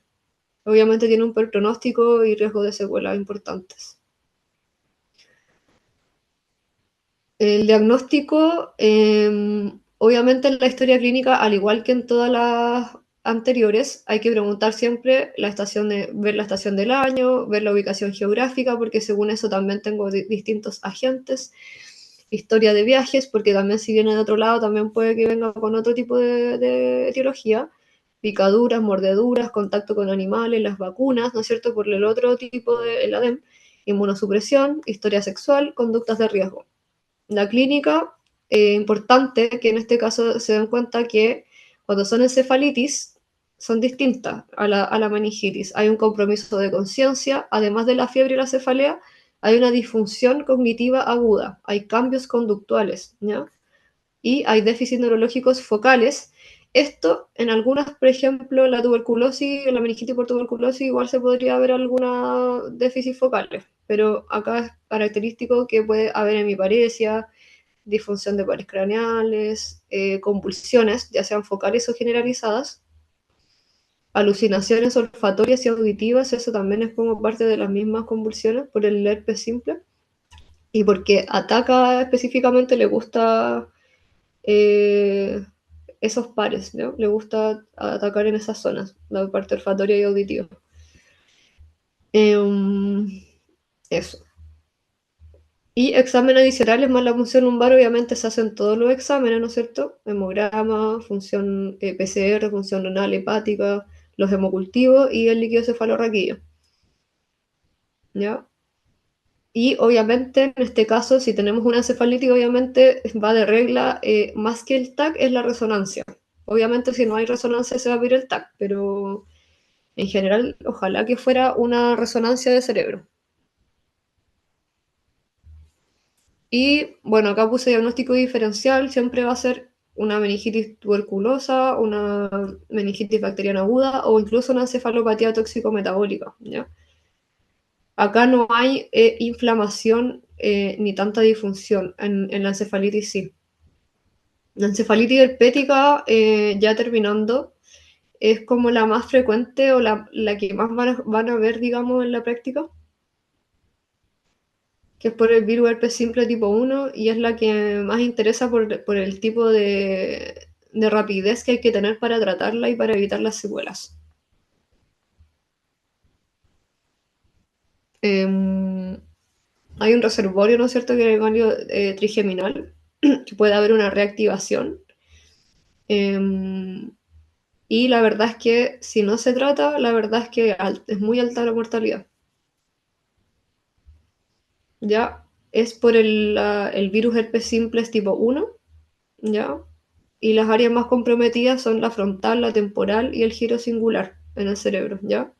Obviamente tiene un peor pronóstico y riesgo de secuelas importantes. El diagnóstico, obviamente en la historia clínica, al igual que en todas las anteriores, hay que preguntar siempre ver la estación del año, ver la ubicación geográfica, porque según eso también tengo distintos agentes. Historia de viajes, porque también si viene de otro lado, también puede que venga con otro tipo de etiología. Picaduras, mordeduras, contacto con animales, las vacunas, ¿no es cierto? Por el otro tipo el ADEM. Inmunosupresión, historia sexual, conductas de riesgo. La clínica, importante que en este caso se den cuenta que cuando son encefalitis son distintas a la meningitis. Hay un compromiso de conciencia, además de la fiebre y la cefalea, hay una disfunción cognitiva aguda, hay cambios conductuales, ¿ya? Y hay déficits neurológicos focales. Esto en algunas, por ejemplo, la tuberculosis, la meningitis por tuberculosis, igual se podría ver alguna déficit focales, pero acá es característico que puede haber hemiparesia, disfunción de pares craneales, convulsiones, ya sean focales o generalizadas, alucinaciones olfatorias y auditivas, eso también es como parte de las mismas convulsiones por el herpes simple, y porque ataca específicamente, le gusta esos pares, ¿no? Le gusta atacar en esas zonas, la parte olfatoria y auditiva. Eso. Y exámenes adicionales más la función lumbar, obviamente se hacen todos los exámenes, ¿no es cierto? Hemograma, función PCR, función renal, hepática, los hemocultivos y el líquido cefalorraquídeo, ¿ya? Y obviamente, en este caso, si tenemos una encefalitis, obviamente va de regla, más que el TAC, es la resonancia. Obviamente, si no hay resonancia, se va a pedir el TAC, pero en general, ojalá que fuera una resonancia de cerebro. Y bueno, acá puse diagnóstico diferencial, siempre va a ser una meningitis tuberculosa, una meningitis bacteriana aguda o incluso una encefalopatía tóxico-metabólica, ¿ya? Acá no hay inflamación ni tanta disfunción en la encefalitis, sí. La encefalitis herpética, ya terminando, es como la más frecuente o la que más van a ver, digamos, en la práctica, que es por el virus herpes simple tipo 1 y es la que más interesa por el tipo de rapidez que hay que tener para tratarla y para evitar las secuelas. Hay un reservorio, ¿no es cierto?, que es el ganglio trigeminal, que puede haber una reactivación. Y la verdad es que si no se trata, la verdad es que es muy alta la mortalidad. Ya es por el virus herpes simplex tipo 1, ¿ya? Y las áreas más comprometidas son la frontal, la temporal y el giro singular en el cerebro, ¿ya?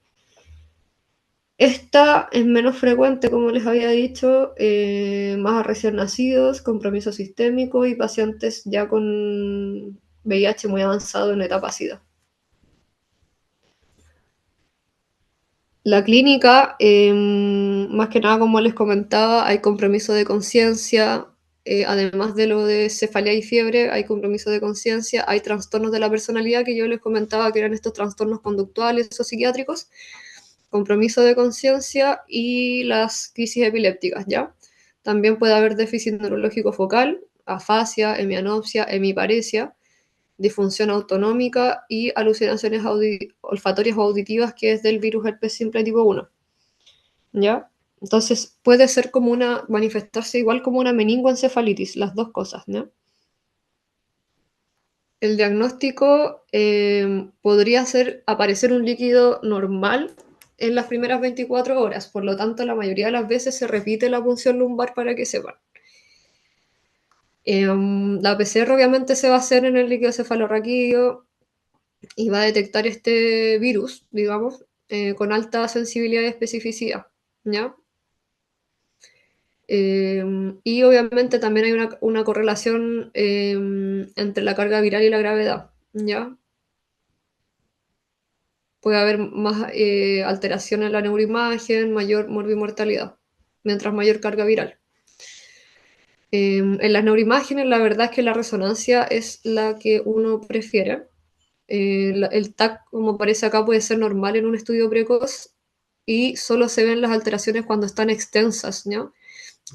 Esta es menos frecuente, como les había dicho, más a recién nacidos, compromiso sistémico y pacientes ya con VIH muy avanzado en etapa SIDA. La clínica, más que nada, como les comentaba, hay compromiso de conciencia, además de lo de cefalea y fiebre, hay compromiso de conciencia, hay trastornos de la personalidad que yo les comentaba que eran estos trastornos conductuales o psiquiátricos, compromiso de conciencia y las crisis epilépticas, ¿ya? También puede haber déficit neurológico focal, afasia, hemianopsia, hemiparesia, disfunción autonómica y alucinaciones olfatorias o auditivas, que es del virus herpes simple tipo 1, ¿ya? Entonces puede ser como manifestarse igual como una meningoencefalitis, las dos cosas, ¿no? El diagnóstico podría ser aparecer un líquido normal en las primeras 24 horas, por lo tanto la mayoría de las veces se repite la punción lumbar para que sepan. La PCR obviamente se va a hacer en el líquido cefalorraquídeo y va a detectar este virus, digamos, con alta sensibilidad y especificidad, ¿ya? Y obviamente también hay una correlación entre la carga viral y la gravedad, ¿ya? Puede haber más alteración en la neuroimagen, mayor morbimortalidad, mientras mayor carga viral. En las neuroimágenes la verdad es que la resonancia es la que uno prefiere. El TAC, como aparece acá, puede ser normal en un estudio precoz y solo se ven las alteraciones cuando están extensas, ¿no?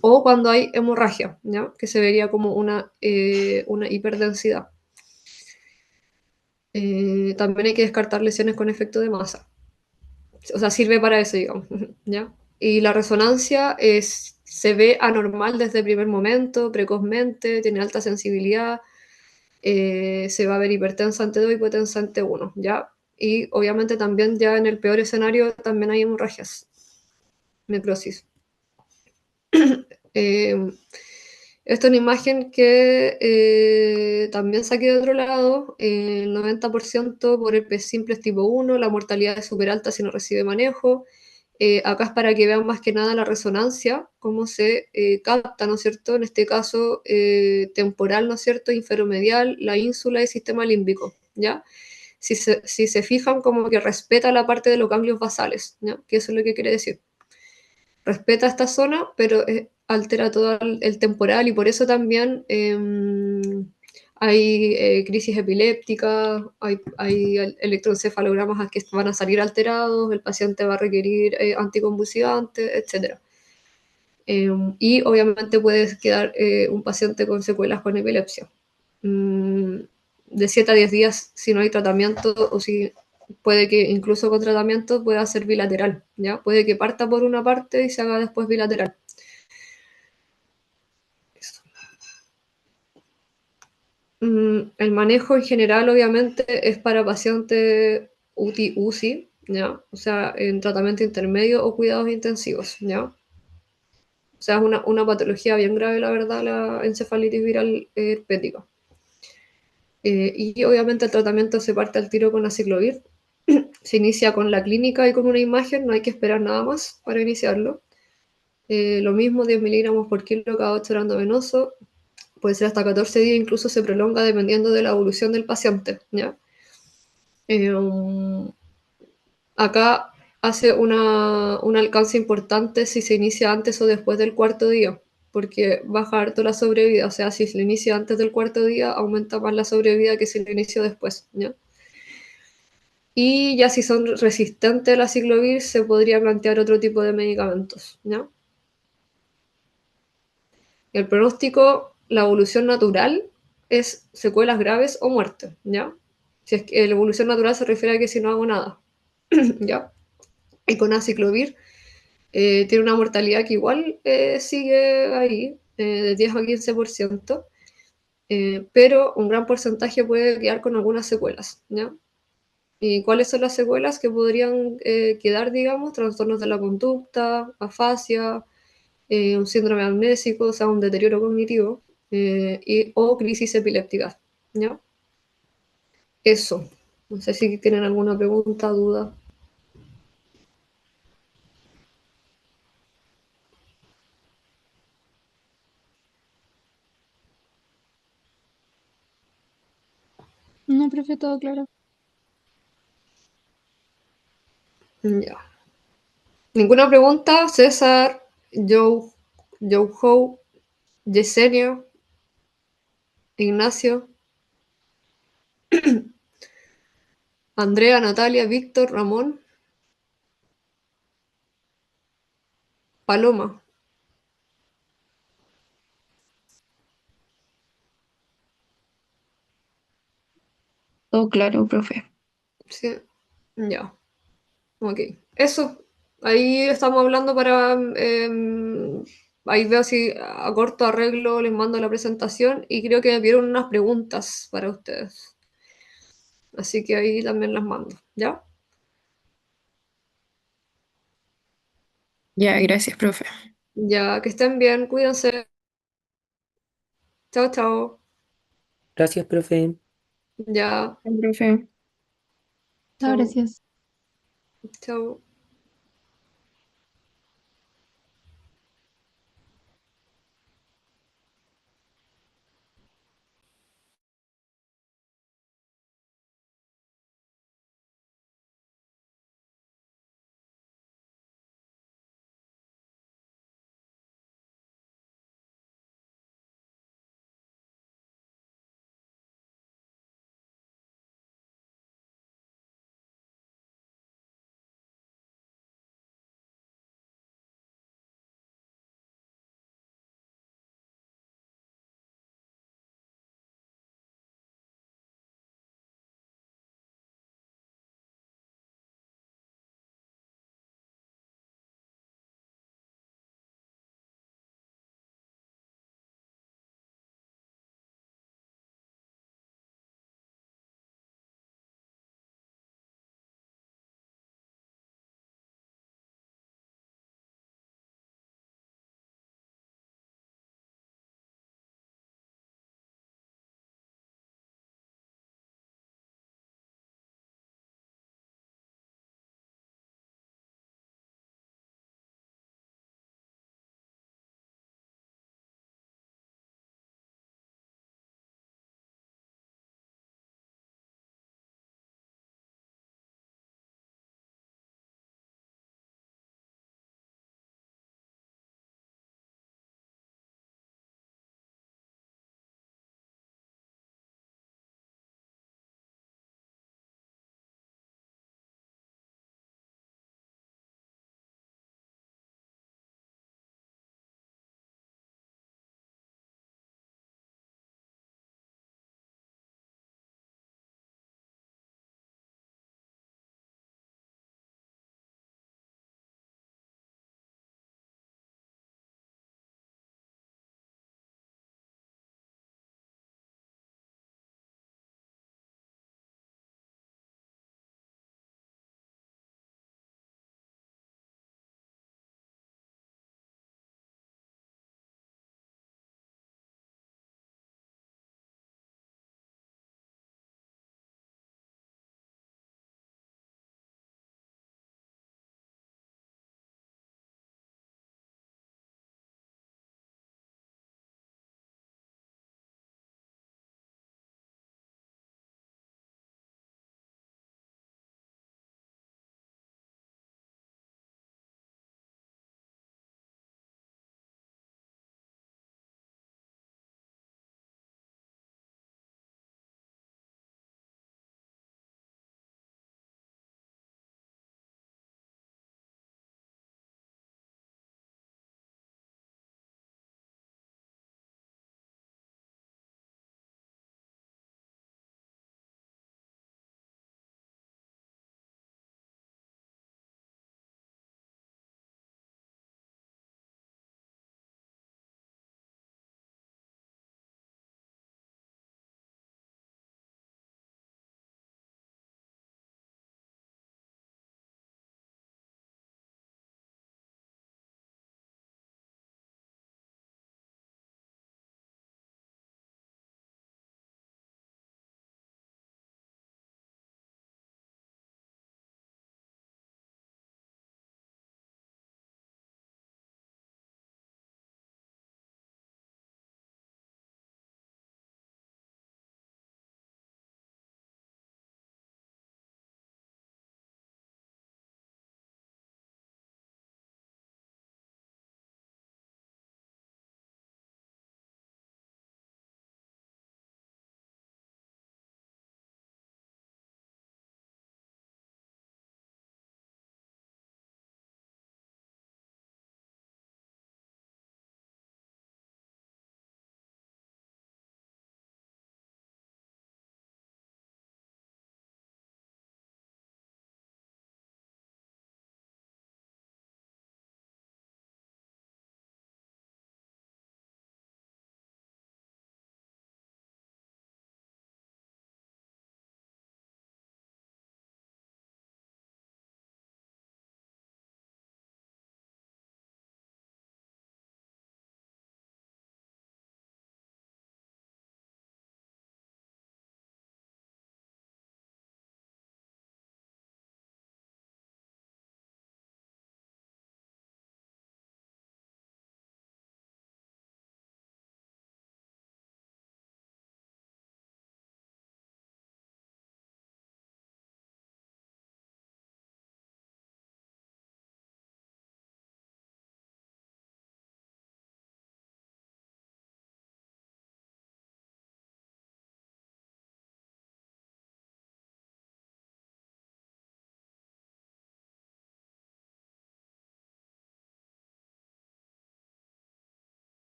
O cuando hay hemorragia, ¿no? Que se vería como una hiperdensidad. También hay que descartar lesiones con efecto de masa. O sea, sirve para eso, digamos, ¿ya? Y la resonancia se ve anormal desde el primer momento, precozmente, tiene alta sensibilidad, se va a ver hipertensa ante 2, hipotensa ante 1, ¿ya? Y obviamente también ya en el peor escenario también hay hemorragias, necrosis. Esta es una imagen que también saqué de otro lado, el 90% por herpes simplex tipo 1, la mortalidad es súper alta si no recibe manejo. Acá es para que vean más que nada la resonancia, cómo se capta, ¿no es cierto? En este caso, temporal, ¿no es cierto? Inferomedial, la ínsula y sistema límbico, ¿ya? Si se fijan, como que respeta la parte de los ganglios basales, ¿ya? Que eso es lo que quiere decir. Respeta esta zona, pero altera todo el temporal y por eso también hay crisis epilépticas, hay electroencefalogramas que van a salir alterados, el paciente va a requerir anticonvulsivantes, etc. Y obviamente puede quedar un paciente con secuelas con epilepsia. De 7 a 10 días, si no hay tratamiento, o si puede que incluso con tratamiento pueda ser bilateral, ¿ya? Puede que parta por una parte y se haga después bilateral. El manejo en general, obviamente, es para pacientes UTI-UCI, ¿ya? O sea, en tratamiento intermedio o cuidados intensivos, ¿ya? O sea, es una patología bien grave, la verdad, la encefalitis viral herpética. Y obviamente el tratamiento se parte al tiro con aciclovir. Se inicia con la clínica y con una imagen, no hay que esperar nada más para iniciarlo. Lo mismo, 10 miligramos por kilo cada 8 horas endovenoso. puede ser hasta 14 días, incluso se prolonga dependiendo de la evolución del paciente, ¿ya? Acá hace un alcance importante si se inicia antes o después del cuarto día, porque baja harto la sobrevida. O sea, si se lo inicia antes del cuarto día, aumenta más la sobrevida que si lo inicia después, ¿ya? Y ya si son resistentes a la ciclovir, se podría plantear otro tipo de medicamentos, ¿ya? El pronóstico, la evolución natural es secuelas graves o muerte, ¿ya? Si es que la evolución natural se refiere a que si no hago nada, ¿ya? Y con aciclovir tiene una mortalidad que igual sigue ahí, de 10 a 15%, pero un gran porcentaje puede quedar con algunas secuelas, ¿ya? ¿Y cuáles son las secuelas que podrían quedar, digamos? Trastornos de la conducta, afasia, un síndrome amnésico, o sea, un deterioro cognitivo, o crisis epilépticas, ¿ya? Eso. No sé si tienen alguna pregunta, duda. No, profe, todo claro. Ya. ¿Ninguna pregunta? César, Joe, Joe, Yesenia, Ignacio, Andrea, Natalia, Víctor, Ramón, Paloma. Todo claro, profe. Sí, ya. Ok. Eso. Ahí estamos hablando para... ahí veo si a corto arreglo les mando la presentación y creo que me pidieron unas preguntas para ustedes. Así que ahí también las mando. ¿Ya? Ya, gracias, profe. Ya, que estén bien, cuídense. Chao, chao. Gracias, profe. Ya, Profe. Chao, chao, gracias. chao.